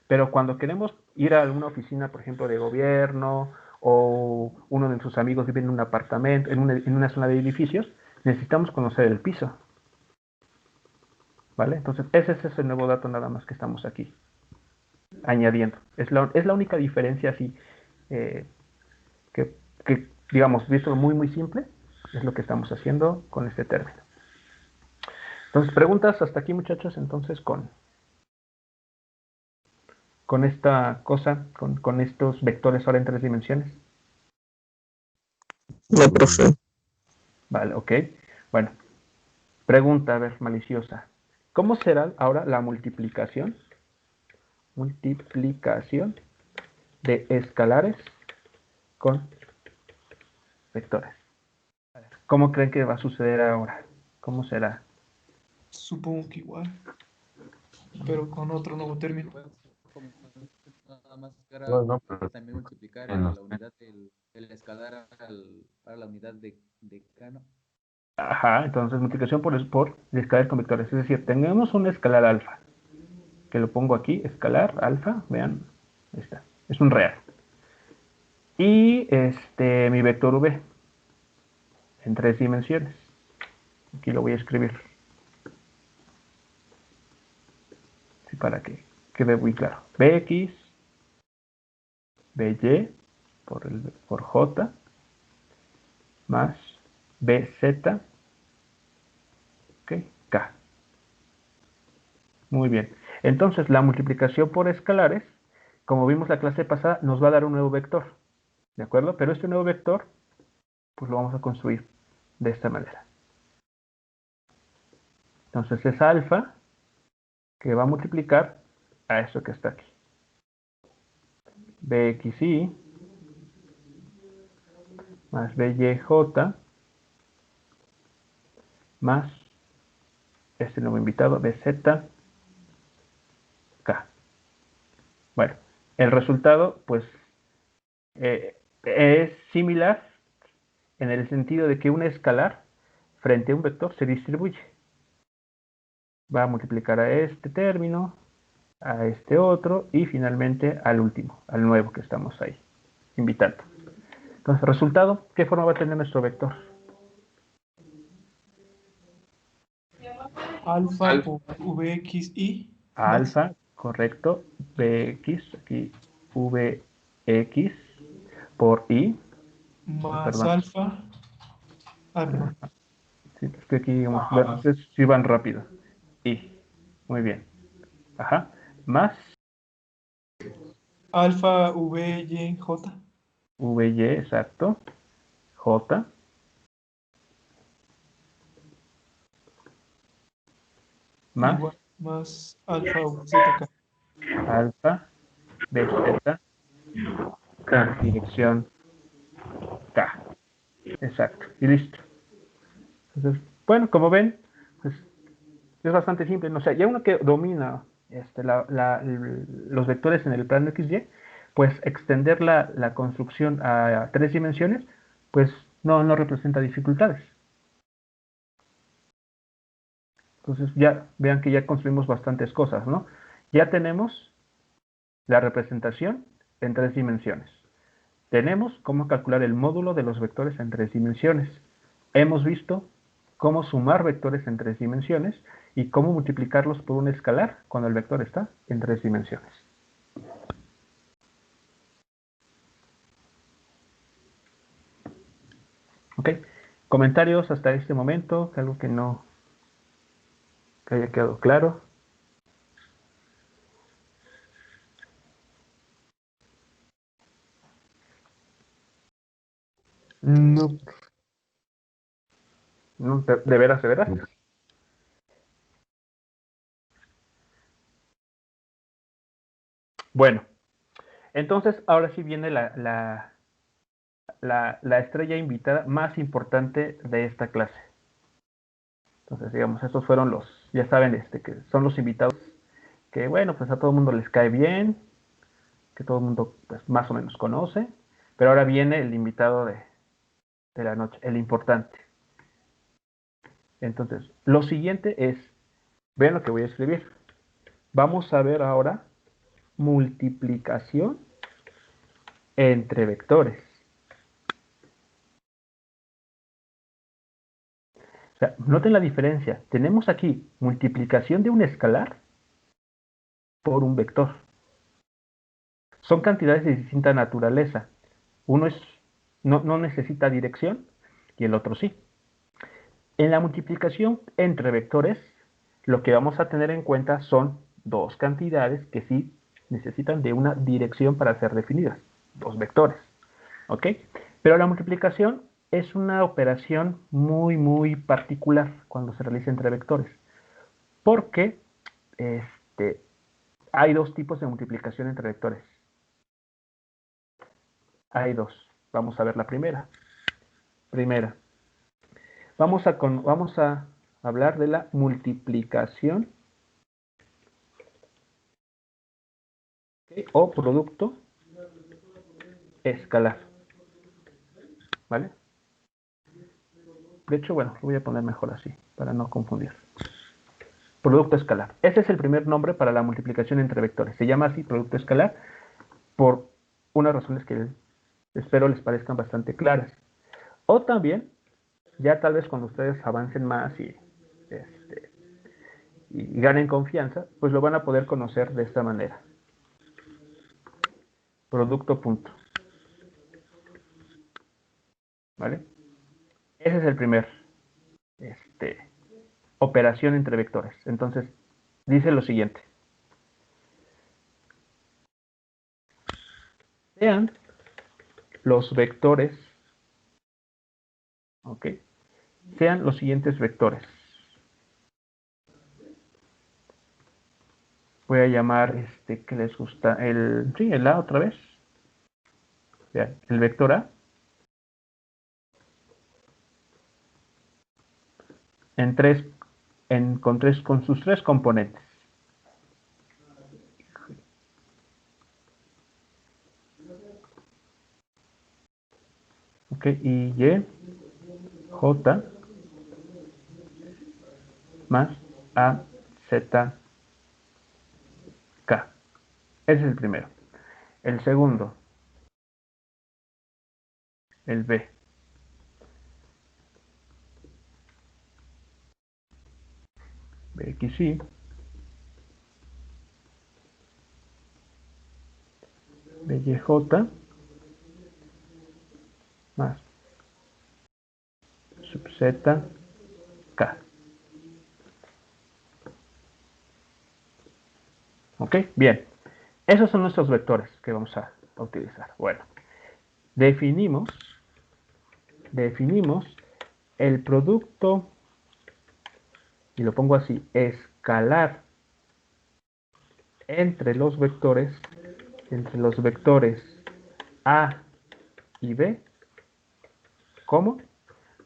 Pero cuando queremos ir a alguna oficina, por ejemplo, de gobierno, o uno de sus amigos vive en un apartamento, en una zona de edificios, necesitamos conocer el piso. ¿Vale? Entonces, ese es el nuevo dato nada más que estamos aquí añadiendo. Es la única diferencia así que, digamos, visto muy simple, es lo que estamos haciendo con este término. Entonces, preguntas hasta aquí, muchachos, entonces con esta cosa, con estos vectores ahora en tres dimensiones. No, profe. Vale, ok. Bueno, pregunta, a ver, maliciosa. ¿Cómo será ahora la multiplicación de escalares con vectores? A ver, ¿cómo creen que va a suceder ahora? ¿Cómo será? Supongo que igual. Pero con otro nuevo término. Nada más No, pero también multiplicar bueno. la unidad del escalar para la unidad de K, ¿no? Ajá, entonces multiplicación por escalar con vectores. Es decir, tenemos un escalar alfa, que lo pongo aquí, escalar alfa, vean, ahí está, es un real. Y mi vector v en tres dimensiones. Aquí lo voy a escribir. Sí, para que quede muy claro. Bx, by por j, más bz, okay, k. Muy bien. Entonces, la multiplicación por escalares, como vimos la clase pasada, nos va a dar un nuevo vector. ¿De acuerdo? Pero este nuevo vector, pues lo vamos a construir de esta manera. Entonces es alfa que va a multiplicar a eso que está aquí. Bxi más byj más este nuevo invitado bzk. Bueno, el resultado, pues, Es similar en el sentido de que un escalar frente a un vector se distribuye. Va a multiplicar a este término, a este otro y finalmente al último, al nuevo que estamos ahí invitando. Entonces, resultado, ¿qué forma va a tener nuestro vector? Alfa por Vxy. Alfa, correcto, Bx, aquí Vx por I. Más Perdón. alfa. Perdón. Sí, es que aquí, bueno, sí van rápido. I, muy bien. Ajá, más Alfa Vy J. Vy, exacto, J, más Igual, más alfa ZK. alfa, bz, K, dirección K. Exacto, y listo. Entonces, bueno, como ven, pues es bastante simple. O sea, ya uno que domina los vectores en el plano XY, pues extender la construcción a 3 dimensiones, pues no representa dificultades. Entonces ya vean que ya construimos bastantes cosas, ¿no? Ya tenemos la representación en 3 dimensiones. Tenemos cómo calcular el módulo de los vectores en 3 dimensiones. Hemos visto cómo sumar vectores en 3 dimensiones y cómo multiplicarlos por un escalar cuando el vector está en 3 dimensiones. ¿Ok? ¿Comentarios hasta este momento? ¿Algo que no que haya quedado claro? No, ¿No? ¿De veras, de veras? Bueno, entonces ahora sí viene la estrella invitada más importante de esta clase. Entonces, digamos, estos fueron los, ya saben, que son los invitados que, bueno, pues a todo el mundo les cae bien, que todo el mundo, pues, más o menos conoce, pero ahora viene el invitado de la noche, el importante. Entonces, lo siguiente es, vean lo que voy a escribir. Vamos a ver ahora multiplicación entre vectores. O sea, noten la diferencia. Tenemos aquí multiplicación de un escalar por un vector. Son cantidades de distinta naturaleza. Uno no necesita dirección y el otro sí. En la multiplicación entre vectores, lo que vamos a tener en cuenta son dos cantidades que sí necesitan de una dirección para ser definidas. Dos vectores. ¿Ok? Pero la multiplicación es una operación muy particular cuando se realiza entre vectores. Porque hay dos tipos de multiplicación entre vectores. Hay dos. Vamos a ver la primera. Vamos a hablar de la multiplicación, ¿okay?, o producto escalar. ¿Vale? De hecho, bueno, lo voy a poner mejor así, para no confundir. Producto escalar. Ese es el primer nombre para la multiplicación entre vectores. Se llama así producto escalar por unas razones que espero les parezcan bastante claras. O también, ya tal vez cuando ustedes avancen más y ganen confianza, pues lo van a poder conocer de esta manera. Producto punto. ¿Vale? Ese es el primer operación entre vectores. Entonces, dice lo siguiente. Sean los vectores, ¿ok? Sean los siguientes vectores. Voy a llamar que les gusta el A otra vez. Vean, el vector A con sus tres componentes. Ok, y Y, J, más A, Z, K. Ese es el primero. El segundo, el B. BXY, BYJ, más sub Z, K. Ok, bien. Esos son nuestros vectores que vamos a utilizar. Bueno, definimos el producto, y lo pongo así, escalar entre los vectores A y B. ¿Cómo?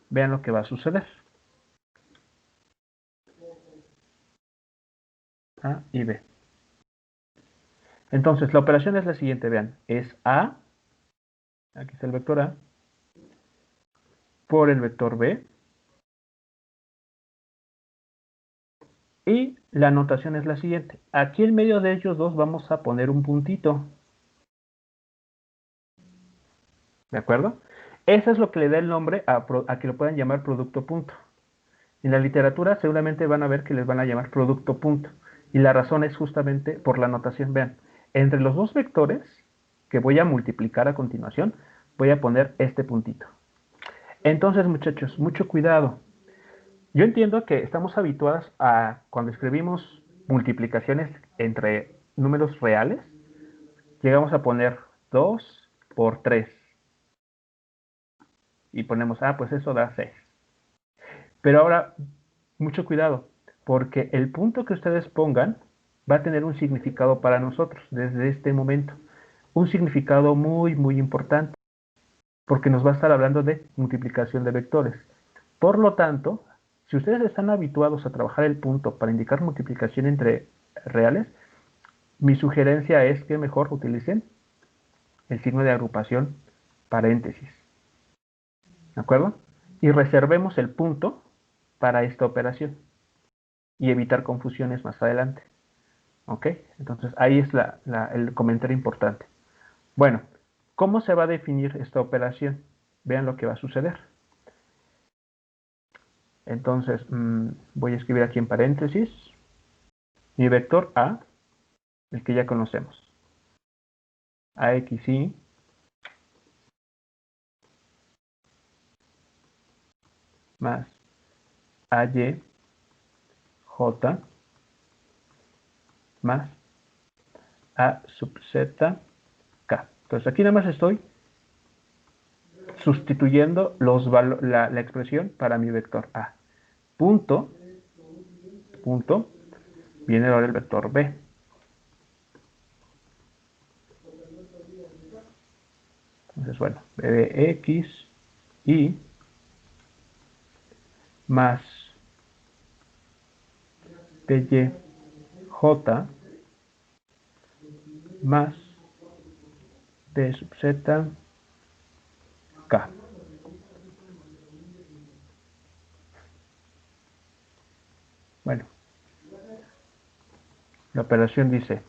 Vean lo que va a suceder. A y B. Entonces, la operación es la siguiente, vean, es A, aquí está el vector A, por el vector B, y la notación es la siguiente. Aquí en medio de ellos dos vamos a poner un puntito. ¿De acuerdo? Eso es lo que le da el nombre a que lo puedan llamar producto punto. En la literatura seguramente van a ver que les van a llamar producto punto. Y la razón es justamente por la notación. Vean, entre los dos vectores que voy a multiplicar a continuación, voy a poner este puntito. Entonces, muchachos, mucho cuidado. Yo entiendo que estamos habituados a, cuando escribimos multiplicaciones entre números reales, llegamos a poner 2 por 3. Y ponemos, pues eso da 6. Pero ahora, mucho cuidado, porque el punto que ustedes pongan va a tener un significado para nosotros desde este momento. Un significado muy, muy importante, porque nos va a estar hablando de multiplicación de vectores. Por lo tanto, si ustedes están habituados a trabajar el punto para indicar multiplicación entre reales, mi sugerencia es que mejor utilicen el signo de agrupación paréntesis. ¿De acuerdo? Y reservemos el punto para esta operación y evitar confusiones más adelante. ¿Ok? Entonces ahí es el comentario importante. Bueno, ¿cómo se va a definir esta operación? Vean lo que va a suceder. Entonces, voy a escribir aquí en paréntesis mi vector A, el que ya conocemos. AXY más AY J más A sub Z K. Entonces aquí nada más estoy sustituyendo la expresión para mi vector A. Punto, viene ahora el vector B. Entonces, bueno, B de X, Y, más BY, J, más B sub Z, K. Bueno, la operación dice,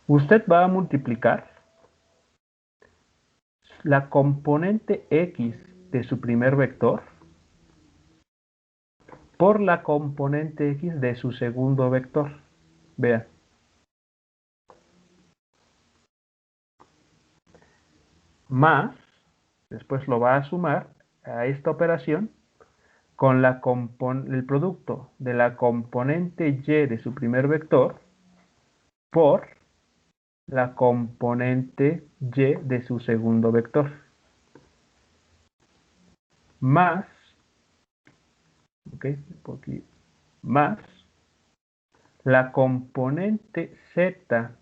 usted va a multiplicar la componente X de su primer vector por la componente X de su segundo vector. Vean. Más, después lo va a sumar a esta operación con el producto de la componente Y de su primer vector por la componente Y de su segundo vector. Más, ok, aquí, más la componente Z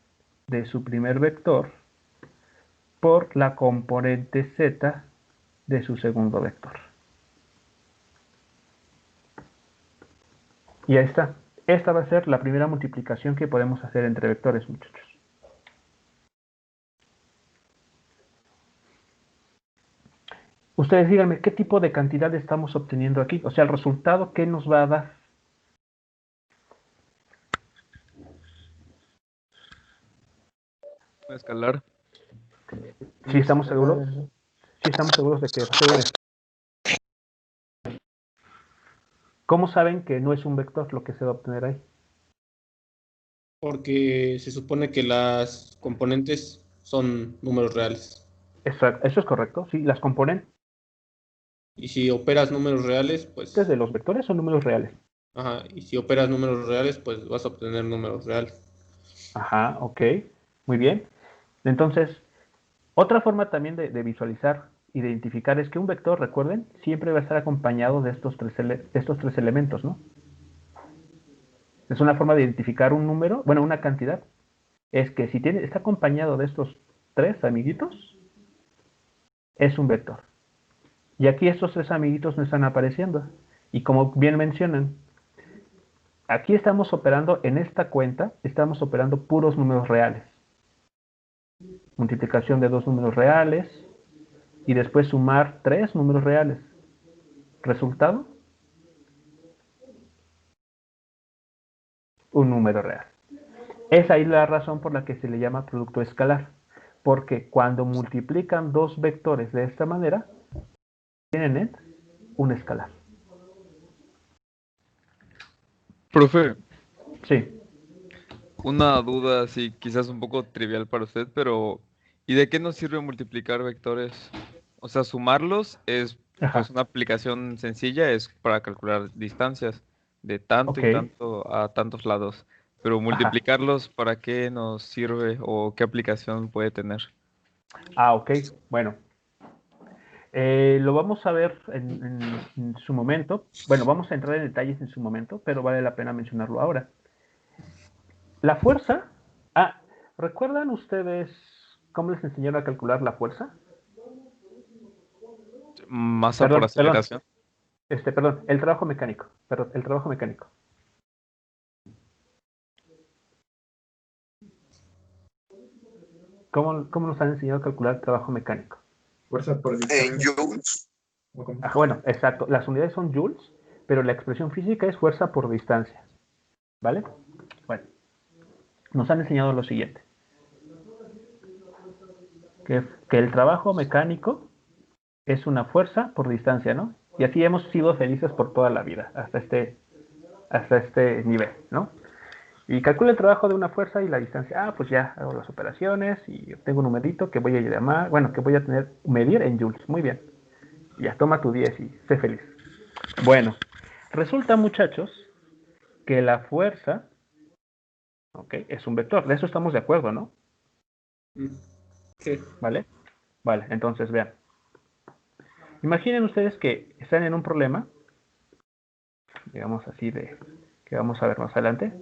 de su primer vector por la componente Z de su segundo vector. Y ahí está. Esta va a ser la primera multiplicación que podemos hacer entre vectores, muchachos. Ustedes díganme, ¿qué tipo de cantidad estamos obteniendo aquí? O sea, el resultado, ¿qué nos va a dar? Escalar. ¿Sí estamos seguros? ¿Sí estamos seguros de que va a ser un escalar? ¿Cómo saben que no es un vector lo que se va a obtener ahí? Porque se supone que las componentes son números reales. Eso es correcto, sí, las componentes Y si operas números reales, pues... de los vectores son números reales. Ajá, y si operas números reales, pues vas a obtener números reales. Ajá, ok, muy bien. Entonces, otra forma también de visualizar, identificar, es que un vector, recuerden, siempre va a estar acompañado de estos tres elementos, ¿no? Es una forma de identificar un número, bueno, una cantidad, es que si está acompañado de estos tres amiguitos, es un vector. Y aquí estos tres amiguitos no están apareciendo. Y como bien mencionan, aquí estamos operando, en esta cuenta, estamos operando puros números reales. Multiplicación de dos números reales y después sumar tres números reales. Resultado, un número real. Es ahí la razón por la que se le llama producto escalar. Porque cuando multiplican dos vectores de esta manera, tienen un escalar. Profe, Sí. una duda así quizás un poco trivial para usted, pero ¿y de qué nos sirve multiplicar vectores? O sea, sumarlos es Ajá. pues una aplicación sencilla, es para calcular distancias de tanto Ok. y tanto a tantos lados. Pero Ajá. multiplicarlos, ¿para qué nos sirve o qué aplicación puede tener? Ah, ok. Bueno. Lo vamos a ver en su momento. Bueno, vamos a entrar en detalles en su momento, pero vale la pena mencionarlo ahora. La fuerza. Ah, ¿recuerdan ustedes cómo les enseñaron a calcular la fuerza? Masa por aceleración. Perdón, el trabajo mecánico. Perdón, el trabajo mecánico. ¿Cómo nos han enseñado a calcular el trabajo mecánico? Fuerza por En distancia. joules. Bueno, exacto. Las unidades son joules, pero la expresión física es fuerza por distancia. ¿Vale? Bueno, nos han enseñado lo siguiente. Que el trabajo mecánico es una fuerza por distancia, ¿no? Y así hemos sido felices por toda la vida, hasta este nivel, ¿no? Y calculo el trabajo de una fuerza y la distancia. Ah, pues ya hago las operaciones y tengo un numerito que voy a llamar, bueno, que voy a medir en joules. Muy bien. Ya, toma tu 10 y sé feliz. Bueno, resulta, muchachos, que la fuerza, ok, es un vector. De eso estamos de acuerdo, ¿no? Sí. ¿Vale? Vale, entonces vean. Imaginen ustedes que están en un problema, digamos así, que vamos a ver más adelante.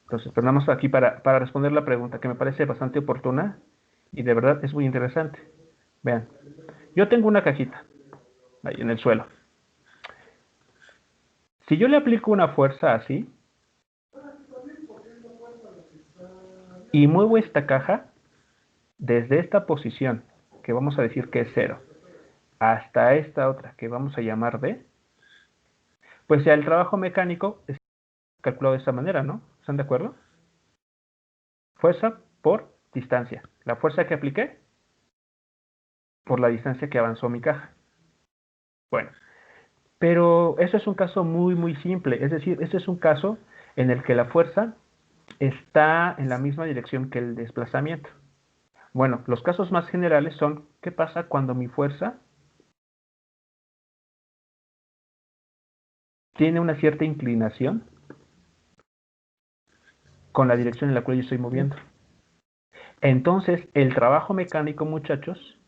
Entonces, pero nada más aquí para responder la pregunta, que me parece bastante oportuna y de verdad es muy interesante. Vean, yo tengo una cajita ahí en el suelo. Si yo le aplico una fuerza así y muevo esta caja desde esta posición, que vamos a decir que es 0, hasta esta otra, que vamos a llamar D, pues ya el trabajo mecánico es calculado de esta manera, ¿no? ¿Están de acuerdo? Fuerza por distancia. La fuerza que apliqué por la distancia que avanzó mi caja. Bueno, pero eso es un caso muy, muy simple. Es decir, este es un caso en el que la fuerza está en la misma dirección que el desplazamiento. Bueno, los casos más generales son, ¿qué pasa cuando mi fuerza tiene una cierta inclinación con la dirección en la cual yo estoy moviendo? Entonces, el trabajo mecánico, muchachos,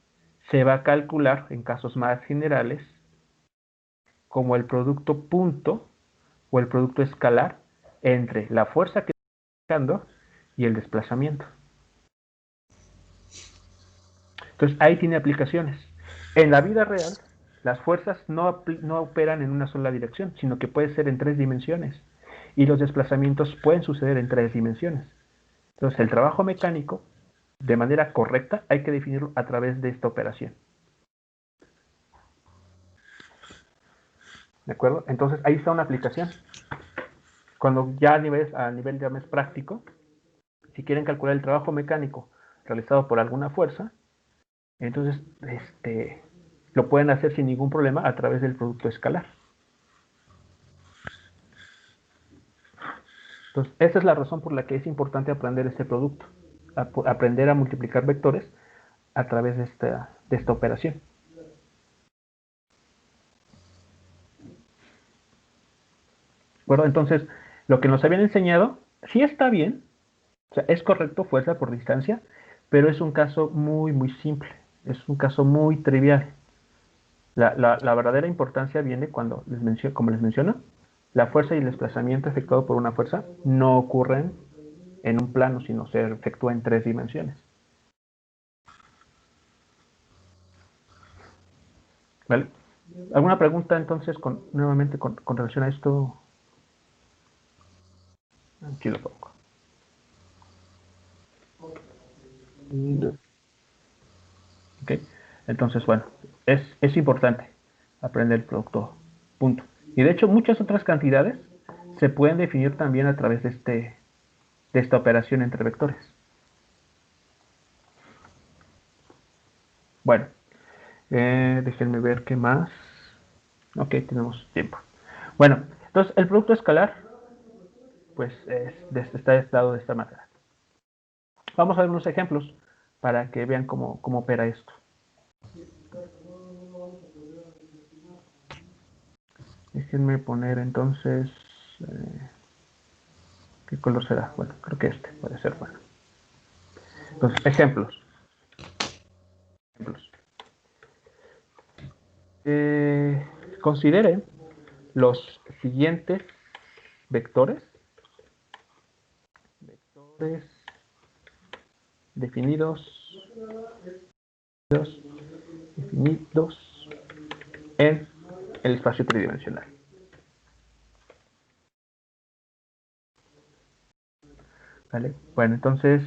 se va a calcular en casos más generales como el producto punto o el producto escalar entre la fuerza que estoy aplicando y el desplazamiento. Entonces, ahí tiene aplicaciones. En la vida real, las fuerzas no operan en una sola dirección, sino que puede ser en 3 dimensiones. Y los desplazamientos pueden suceder en 3 dimensiones. Entonces, el trabajo mecánico, de manera correcta, hay que definirlo a través de esta operación. ¿De acuerdo? Entonces, ahí está una aplicación. Cuando ya a nivel ya más práctico, si quieren calcular el trabajo mecánico realizado por alguna fuerza, entonces lo pueden hacer sin ningún problema a través del producto escalar. Entonces, esa es la razón por la que es importante aprender este producto, aprender a multiplicar vectores a través de esta operación. Bueno, entonces, lo que nos habían enseñado, sí está bien, o sea, es correcto fuerza por distancia, pero es un caso muy, muy simple, es un caso muy trivial. La verdadera importancia viene cuando, como les menciono, la fuerza y el desplazamiento efectuado por una fuerza no ocurren en un plano, sino se efectúa en 3 dimensiones. ¿Vale? ¿Alguna pregunta entonces nuevamente con relación a esto? Aquí lo pongo. ¿Ok? Entonces, bueno, es importante aprender el producto, punto. Y de hecho, muchas otras cantidades se pueden definir también a través de esta operación entre vectores. Bueno, déjenme ver qué más. Ok, tenemos tiempo. Bueno, entonces el producto escalar, pues está dado de esta manera. Vamos a ver unos ejemplos para que vean cómo opera esto. Déjenme poner entonces, ¿qué color será? Bueno, creo que este puede ser bueno. Entonces, ejemplos. Considere los siguientes vectores definidos en el espacio tridimensional. ¿Vale? Bueno, entonces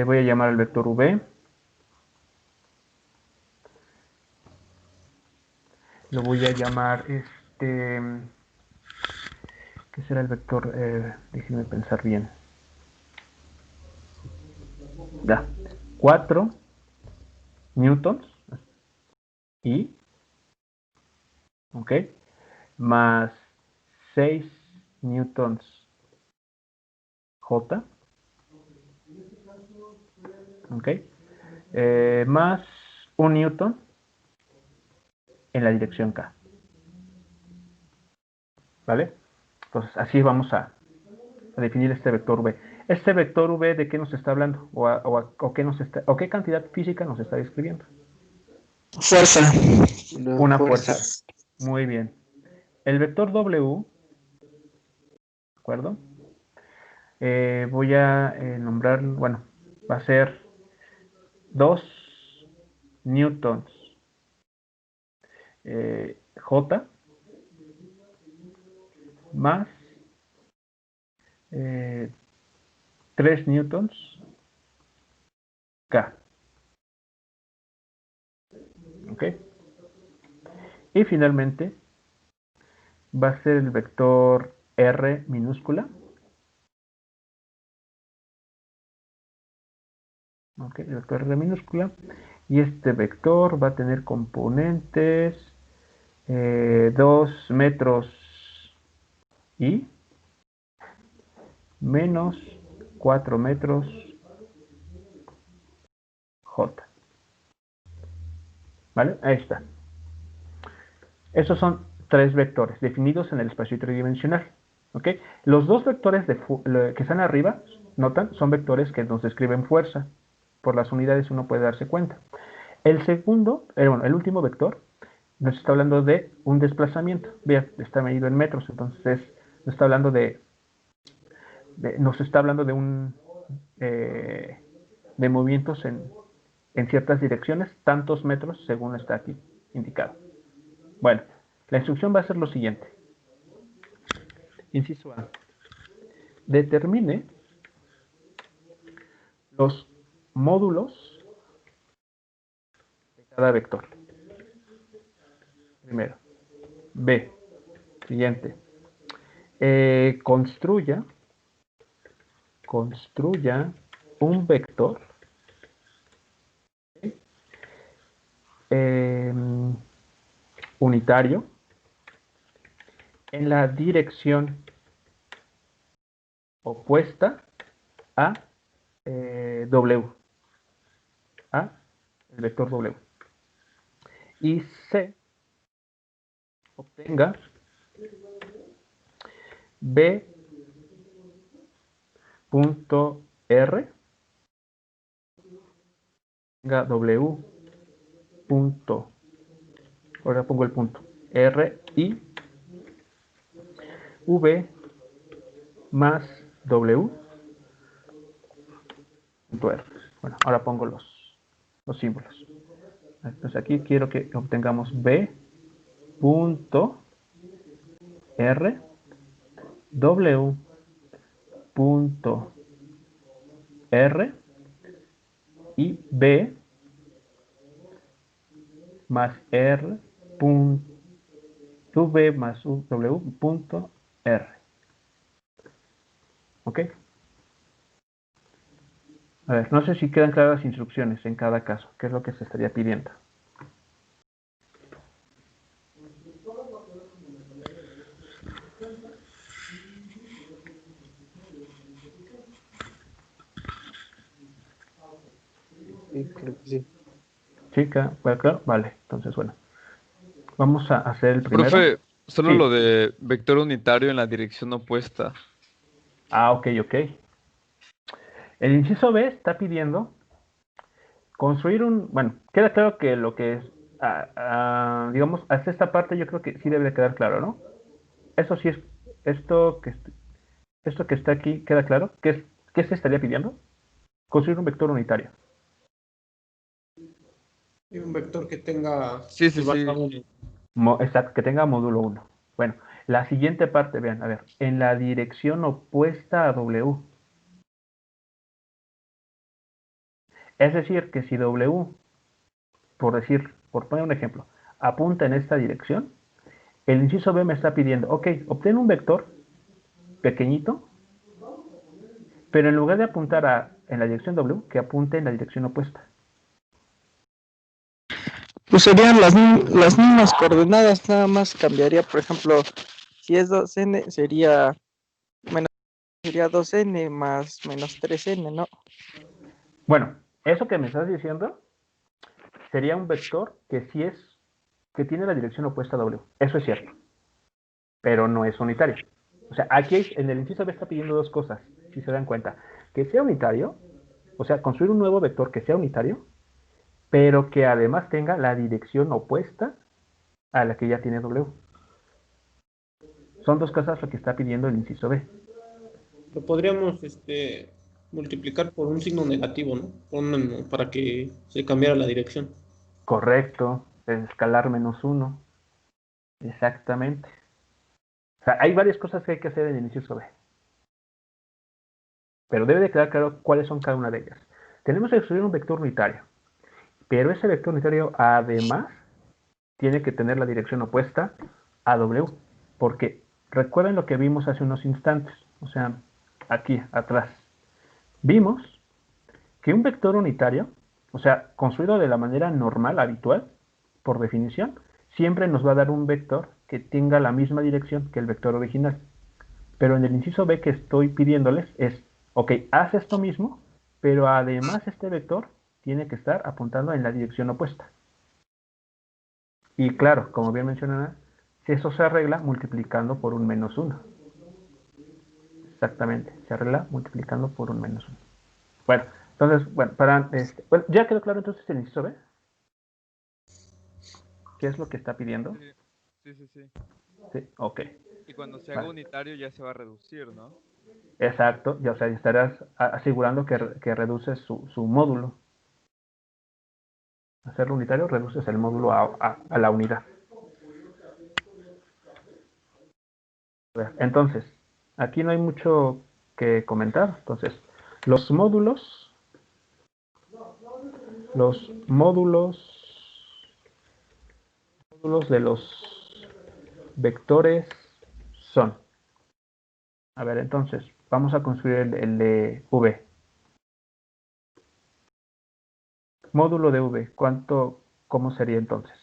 voy a llamar al vector V. Lo voy a llamar ¿qué será el vector? Déjenme pensar bien. Ya, 4 newtons y, ok, más 6 newtons J, ok, más 1 newton en la dirección K. ¿Vale? Entonces, así vamos a definir este vector V. ¿Este vector V de qué nos está hablando? ¿O qué cantidad física nos está describiendo? Fuerza. Una fuerza. Muy bien. El vector W, ¿de acuerdo? Voy a nombrar, bueno, va a ser 2 newtons J más 3 newtons K. ¿Ok? Y finalmente va a ser el vector R minúscula. ¿Ok? El vector R minúscula. Y este vector va a tener componentes 2 metros y menos 4 metros J. ¿Vale? Ahí está. Esos son 3 vectores definidos en el espacio tridimensional. ¿Ok? Los 2 vectores que están arriba, notan, son vectores que nos describen fuerza. Por las unidades uno puede darse cuenta. El segundo, el último vector, nos está hablando de un desplazamiento. Vean, está medido en metros, entonces nos está hablando de movimientos en ciertas direcciones, tantos metros según está aquí indicado. Bueno, la instrucción va a ser lo siguiente. Inciso A. Determine los módulos de cada vector. Primero. B. Siguiente. Construya un vector unitario en la dirección opuesta a W, a el vector W. Y C obtenga B punto R, tenga W punto, ahora pongo el punto, R y V más W punto R. Bueno, ahora pongo los símbolos. Entonces aquí quiero que obtengamos B punto R, W punto R y B más R punto V más W punto R. ¿Ok? A ver, no sé si quedan claras las instrucciones en cada caso. ¿Qué es lo que se estaría pidiendo? Sí, creo que sí. Chica, claro, vale. Entonces, bueno. Vamos a hacer el primero. Profe, solo Sí. lo de vector unitario en la dirección opuesta. Ah, ok. El inciso B está pidiendo construir bueno, queda claro que lo que es, digamos, hasta esta parte yo creo que sí debe de quedar claro, ¿no? Eso sí es, esto que está aquí, ¿queda claro? ¿Qué se estaría pidiendo? Construir un vector unitario. Y un vector que tenga Sí. el valor 1. Exacto, que tenga módulo 1. Bueno, la siguiente parte, vean, a ver, en la dirección opuesta a W. Es decir, que si W, por poner un ejemplo, apunta en esta dirección, el inciso B me está pidiendo, ok, obtén un vector pequeñito, pero en lugar de apuntar en la dirección W, que apunte en la dirección opuesta. Pues serían las mismas coordenadas, nada más cambiaría, por ejemplo, si es 2n sería 2n más menos 3n, ¿no? Bueno, eso que me estás diciendo sería un vector que que tiene la dirección opuesta a W. Eso es cierto, pero no es unitario. O sea, aquí en el inciso B está pidiendo dos cosas, si se dan cuenta. Que sea unitario, o sea, construir un nuevo vector que sea unitario, pero que además tenga la dirección opuesta a la que ya tiene W. Son dos cosas lo que está pidiendo el inciso B. Lo podríamos multiplicar por un signo negativo, ¿no? Para que se cambiara la dirección. Correcto, escalar -1. Exactamente. O sea, hay varias cosas que hay que hacer en el inciso B. Pero debe de quedar claro cuáles son cada una de ellas. Tenemos que construir un vector unitario. Pero ese vector unitario además tiene que tener la dirección opuesta a W. Porque recuerden lo que vimos hace unos instantes. O sea, aquí atrás. Vimos que un vector unitario, o sea, construido de la manera normal, habitual, por definición, siempre nos va a dar un vector que tenga la misma dirección que el vector original. Pero en el inciso B que estoy pidiéndoles es, ok, haz esto mismo, pero además este vector tiene que estar apuntando en la dirección opuesta. Y claro, como bien mencionaba, si eso se arregla multiplicando por un -1. Exactamente, se arregla multiplicando por un -1. Bueno, entonces, bueno, bueno, ¿ya quedó claro entonces el inciso B? ¿Qué es lo que está pidiendo? Sí. Sí, ok. Y cuando se haga Vale. unitario ya se va a reducir, ¿no? Exacto, ya, o sea, estarás asegurando que reduces su módulo. Hacerlo unitario, reduces el módulo a la unidad. Entonces, aquí no hay mucho que comentar. Entonces, los módulos de los vectores son. A ver, entonces, vamos a construir el de V. Módulo de V, ¿cómo sería entonces?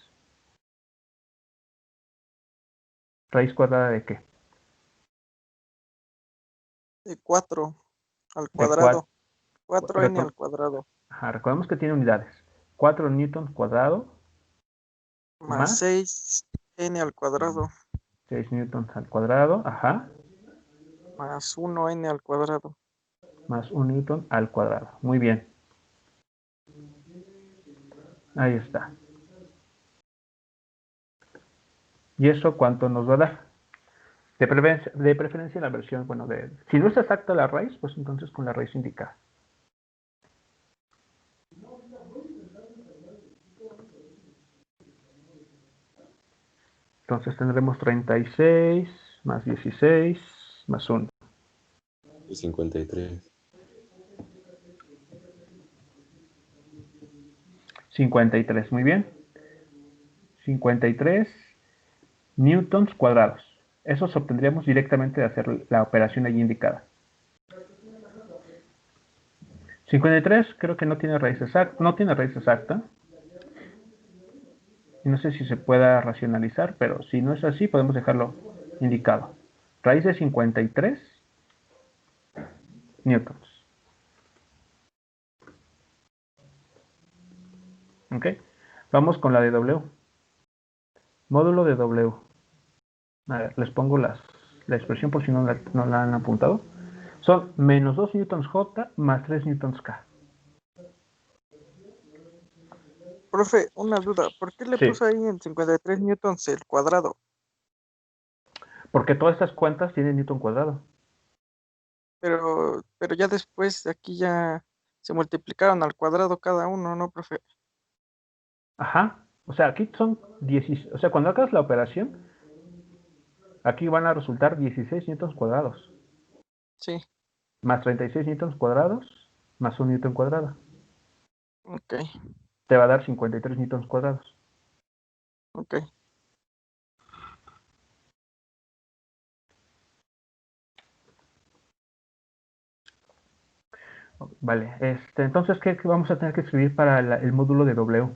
¿Raíz cuadrada de qué? De 4 al De cuadrado. Pero 4n al cuadrado. Ajá, recordemos que tiene unidades. 4 newtons cuadrado Más más 6n al cuadrado. 6 newtons al cuadrado, ajá, Más 1n al cuadrado. más 1 newton al cuadrado. Muy bien. Ahí está. ¿Y eso cuánto nos va a dar? De preferencia la versión, bueno, si no es exacta la raíz, pues entonces con la raíz indicada. Entonces tendremos 36 más 16 más 1. Y 53. 53, muy bien. 53 newtons cuadrados. Eso se obtendríamos directamente de hacer la operación allí indicada. 53 creo que no tiene raíz exacta. Y no sé si se pueda racionalizar, pero si no es así, podemos dejarlo indicado. Raíz de 53 newtons. ¿Ok? Vamos con la de W. Módulo de W. A ver, les pongo la expresión por si no la han apuntado. Son menos 2 newtons J más 3 newtons K. Profe, una duda. ¿Por qué le Sí. puso ahí en 53 newtons el cuadrado? Porque todas estas cuentas tienen newton cuadrado. Pero ya después aquí ya se multiplicaron al cuadrado cada uno, ¿no, profe? Ajá. O sea, aquí son 16. O sea, cuando hagas la operación, aquí van a resultar 16 newtons cuadrados. Sí. Más 36 newtons cuadrados, más 1 newton cuadrado. Ok. Te va a dar 53 newtons cuadrados. Ok. Vale. Entonces, ¿qué vamos a tener que escribir para el módulo de W?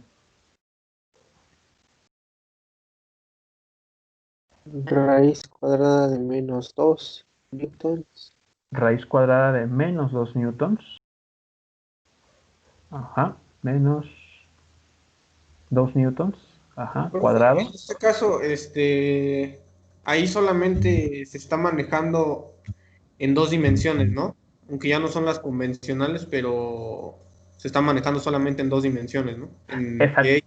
Raíz cuadrada de menos 2 newtons. Raíz cuadrada de menos 2 newtons. Ajá. Menos 2 newtons. Ajá. Profe, Cuadrado. en este caso, ahí solamente se está manejando en dos dimensiones, ¿no? Aunque ya no son las convencionales, pero se está manejando solamente en dos dimensiones, ¿no? En Y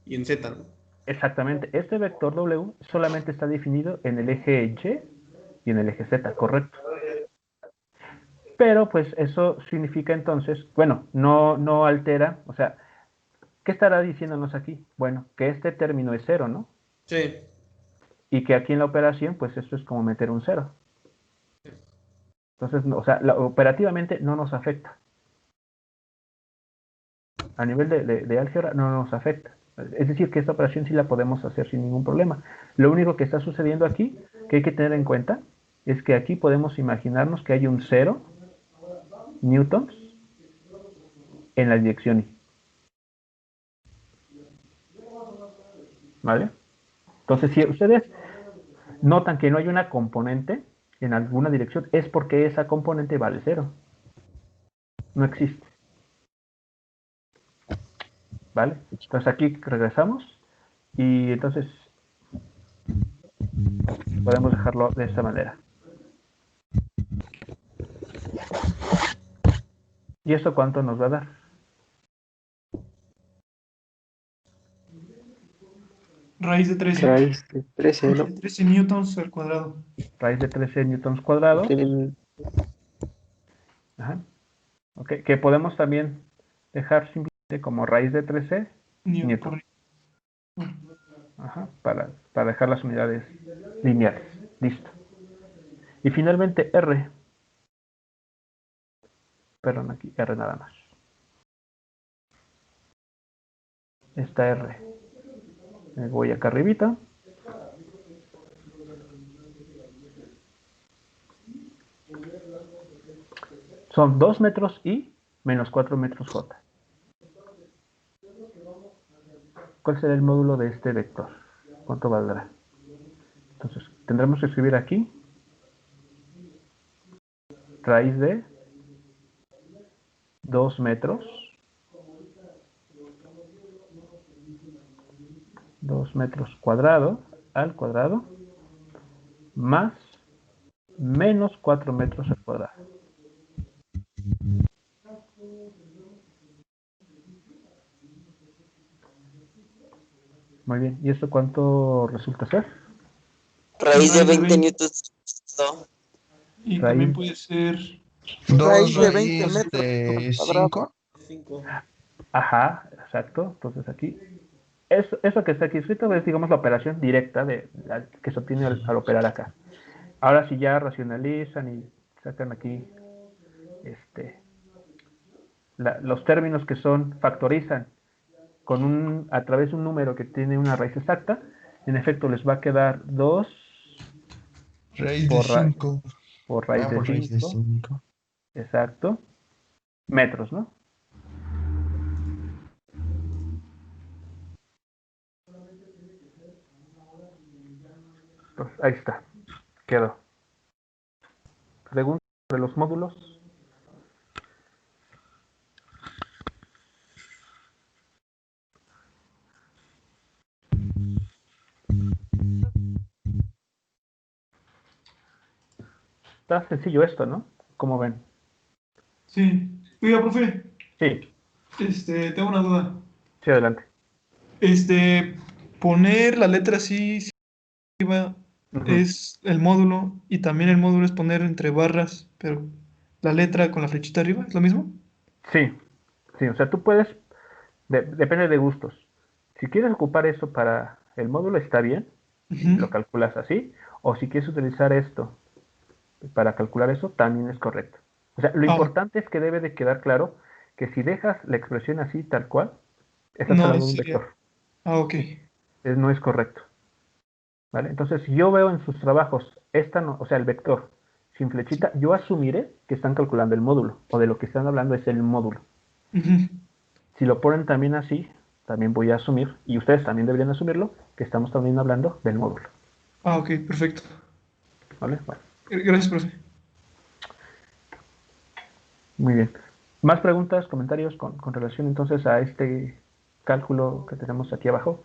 y en Z, ¿no? Exactamente. Este vector W solamente está definido en el eje Y y en el eje Z, correcto. Pero pues eso significa entonces, bueno, no altera, o sea, ¿qué estará diciéndonos aquí? Bueno, que este término es 0, ¿no? Sí. Y que aquí en la operación, pues esto es como meter un 0. Entonces, o sea, operativamente no nos afecta. A nivel de álgebra no nos afecta. Es decir, que esta operación sí la podemos hacer sin ningún problema. Lo único que está sucediendo aquí, que hay que tener en cuenta, es que aquí podemos imaginarnos que hay un 0 newtons en la dirección Y. ¿Vale? Entonces, si ustedes notan que no hay una componente en alguna dirección, es porque esa componente vale 0. No existe. ¿Vale? Entonces aquí regresamos y entonces podemos dejarlo de esta manera. ¿Y esto cuánto nos va a dar? Raíz de 13. Raíz de 13, ¿no? 13 newtons al cuadrado. Raíz de 13 newtons cuadrados. Tienen- Ajá. Okay. Que podemos también dejar simplemente como raíz de 13 newtons. Ajá. Para dejar las unidades lineales. Listo. Y finalmente R. Perdón, aquí R nada más. Esta R. Me voy acá arribita. Son 2 metros y menos 4 metros j. ¿Cuál será el módulo de este vector? ¿Cuánto valdrá? Entonces, tendremos que escribir aquí raíz de 2 metros, 2 metros cuadrados al cuadrado, más menos 4 metros al cuadrado. Muy bien, ¿y esto cuánto resulta ser? Raíz de 20 newtons. No. Y Raíz. también puede ser... Raíz 2 de 20 raíz metros de cuadrados. 5. Ajá, exacto. Entonces aquí, eso que está aquí escrito es, digamos, la operación directa que se obtiene al operar acá. Ahora si ya racionalizan y sacan aquí los términos que factorizan a través de un número que tiene una raíz exacta, en efecto les va a quedar 2 Raíz de 5. por raíz de 5. Exacto. Metros, ¿no? Pues ahí está. Quedó. Pregunta sobre los módulos. Está sencillo esto, ¿no? ¿Cómo ven? Sí. Oiga, profe. Sí. Tengo una duda. Sí, adelante. Poner la letra así arriba es el módulo y también el módulo es poner entre barras, pero la letra con la flechita arriba, ¿es lo mismo? Sí. Sí, o sea, tú puedes, depende de gustos. Si quieres ocupar eso para el módulo, está bien, lo calculas así, o si quieres utilizar esto para calcular eso, también es correcto. O sea, lo importante es que debe de quedar claro que si dejas la expresión así, tal cual, estás No, hablando de un sería... vector. ok. No es correcto. ¿Vale? Entonces, si yo veo en sus trabajos o sea, el vector sin flechita, yo asumiré que están calculando el módulo, o de lo que están hablando es el módulo. Si lo ponen también así, también voy a asumir, y ustedes también deberían asumirlo, que estamos también hablando del módulo. Ok, perfecto. ¿Vale? Bueno. Gracias, profe. Muy bien. ¿Más preguntas, comentarios con relación entonces a este cálculo que tenemos aquí abajo?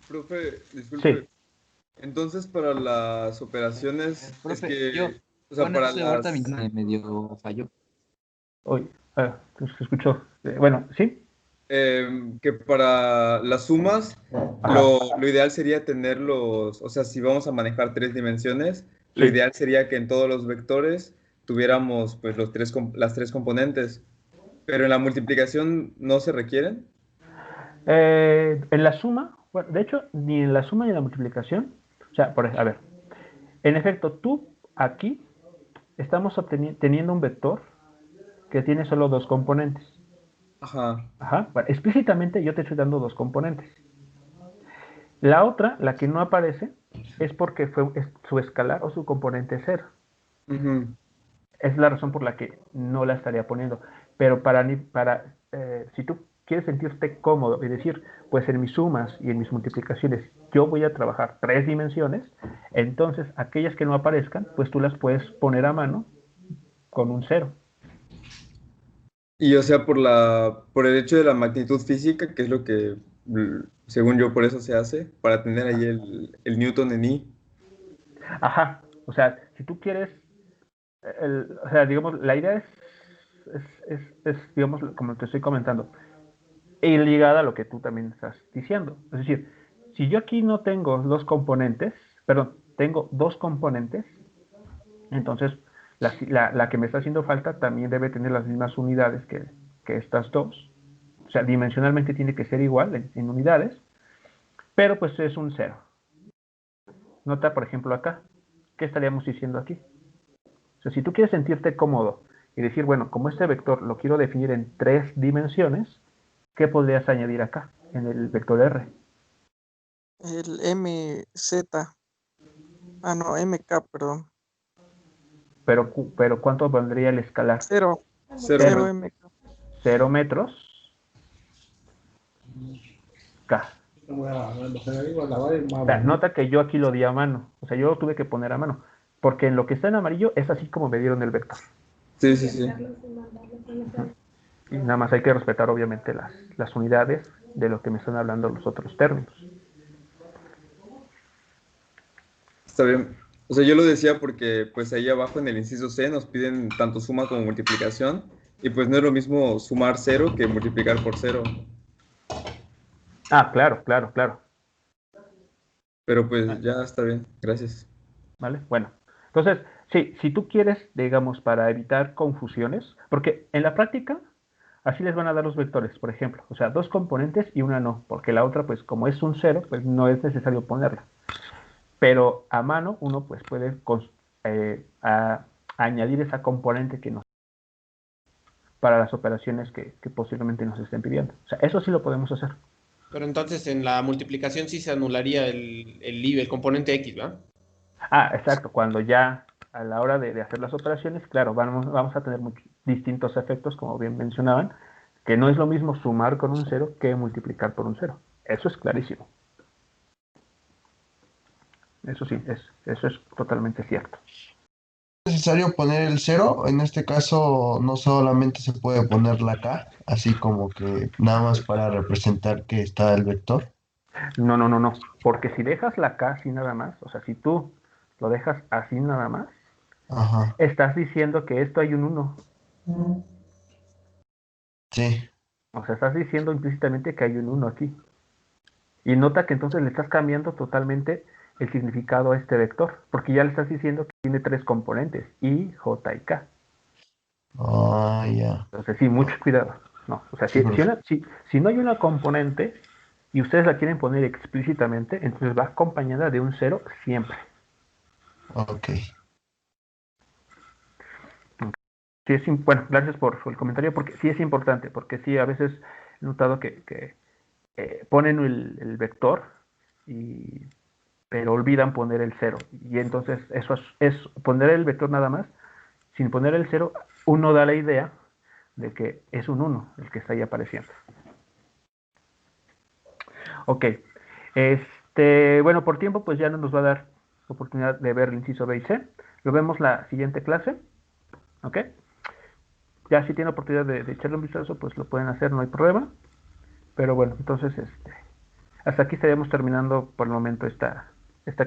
Profe, disculpe. Sí. Entonces, para las operaciones, Profe, es que, yo, o sea, bueno, para ahorita las... me medio falló. Hoy, se escuchó. Bueno, ¿sí? Que para las sumas, lo ideal sería tenerlos, o sea, si vamos a manejar 3 dimensiones, lo Sí. ideal sería que en todos los vectores tuviéramos pues las 3 componentes, pero en la multiplicación no se requieren. En la suma, bueno, de hecho, ni en la suma ni en la multiplicación, o sea, a ver, en efecto, tú aquí estamos teniendo un vector que tiene solo 2 componentes. Ajá. Ajá. Bueno, explícitamente yo te estoy dando 2 componentes. La otra, la que no aparece, es porque es su escalar o su componente es 0. Es la razón por la que no la estaría poniendo. Pero si tú quieres sentirte cómodo y decir, pues en mis sumas y en mis multiplicaciones yo voy a trabajar 3 dimensiones, entonces aquellas que no aparezcan, pues tú las puedes poner a mano con un 0. Y o sea, por el hecho de la magnitud física, que es lo que, según yo, por eso se hace, para tener ahí el Newton en I. Ajá, o sea, si tú quieres, o sea, digamos, la idea es, digamos, como te estoy comentando, y ligada a lo que tú también estás diciendo. Es decir, si yo aquí no tengo tengo 2 componentes, entonces la que me está haciendo falta también debe tener las mismas unidades que estas dos. O sea, dimensionalmente tiene que ser igual en unidades, pero pues es un 0. Nota, por ejemplo, acá. ¿Qué estaríamos diciendo aquí? O sea, si tú quieres sentirte cómodo y decir, bueno, como este vector lo quiero definir en 3 dimensiones, ¿qué podrías añadir acá en el vector R? El MZ. Ah, no, MK, perdón. pero ¿cuánto valdría el escalar? 0. Cero. 0 MK. 0 metros. K. O sea, nota que yo aquí lo di a mano. O sea, yo lo tuve que poner a mano. Porque en lo que está en amarillo es así como me dieron el vector. Sí, sí, sí. Y nada más hay que respetar obviamente las unidades de lo que me están hablando los otros términos. Está bien. O sea, yo lo decía porque pues ahí abajo en el inciso C nos piden tanto suma como multiplicación. Y pues no es lo mismo sumar 0 que multiplicar por 0. Ah, claro, claro, claro. Pero pues ya está bien. Gracias. ¿Vale? Bueno, entonces, sí, si tú quieres, digamos, para evitar confusiones, porque en la práctica, así les van a dar los vectores, por ejemplo, o sea, 2 componentes y una no, porque la otra, pues, como es un 0, pues no es necesario ponerla. Pero a mano, uno, pues, puede añadir esa componente que nos para las operaciones que posiblemente nos estén pidiendo. O sea, eso sí lo podemos hacer. Pero entonces en la multiplicación sí se anularía el componente X, ¿verdad? Ah, exacto, cuando ya a la hora de hacer las operaciones, claro, vamos a tener distintos efectos, como bien mencionaban, que no es lo mismo sumar con un 0 que multiplicar por un 0. Eso es clarísimo. Eso sí, eso es totalmente cierto. ¿Es necesario poner el 0? En este caso, no solamente se puede poner la K, así como que nada más para representar que está el vector. No, no, no, no. Porque si dejas la K así nada más, o sea, si tú lo dejas así nada más, Ajá, estás diciendo que esto hay un 1. sí. O sea, estás diciendo implícitamente que hay un 1 aquí. Y nota que entonces le estás cambiando totalmente el significado a este vector, porque ya le estás diciendo que tiene 3 componentes, I, J y K. Ah, ya. Entonces sí, mucho cuidado. No, o sea, Sí, profe. si no hay una componente y ustedes la quieren poner explícitamente, entonces va acompañada de un 0 siempre. Ok. Sí bueno, gracias por el comentario, porque sí es importante, porque sí, a veces he notado que ponen el vector, pero olvidan poner el 0. Y entonces eso es poner el vector nada más, sin poner el 0, uno da la idea de que es un 1 el que está ahí apareciendo. Ok, bueno, por tiempo pues ya no nos va a dar oportunidad de ver el inciso B y C. Lo vemos la siguiente clase, ok. Ya si tienen oportunidad de echarle un vistazo, pues lo pueden hacer, no hay problema. Pero bueno, entonces hasta aquí estaríamos terminando por el momento esta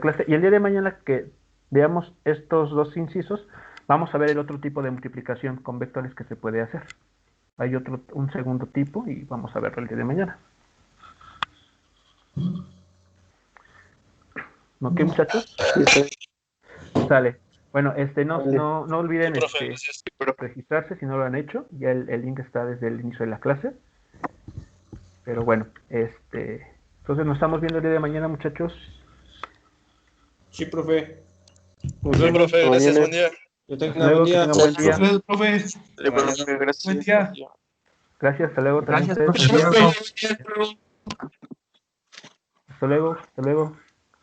clase. Y el día de mañana que veamos estos dos incisos, vamos a ver el otro tipo de multiplicación con vectores que se puede hacer. Hay un segundo tipo y vamos a verlo el día de mañana. ¿Ok, muchachos? Sale. Bueno, no olviden registrarse si no lo han hecho. Ya el link está desde el inicio de la clase. Pero bueno, entonces nos estamos viendo el día de mañana, muchachos. Sí, profe. Nos vemos, profe. Gracias, buen día. Que tengan buen día. Buen día. Profe. Gracias. Buen día. Gracias, hasta luego. Gracias, También profe. hasta luego. Hasta luego.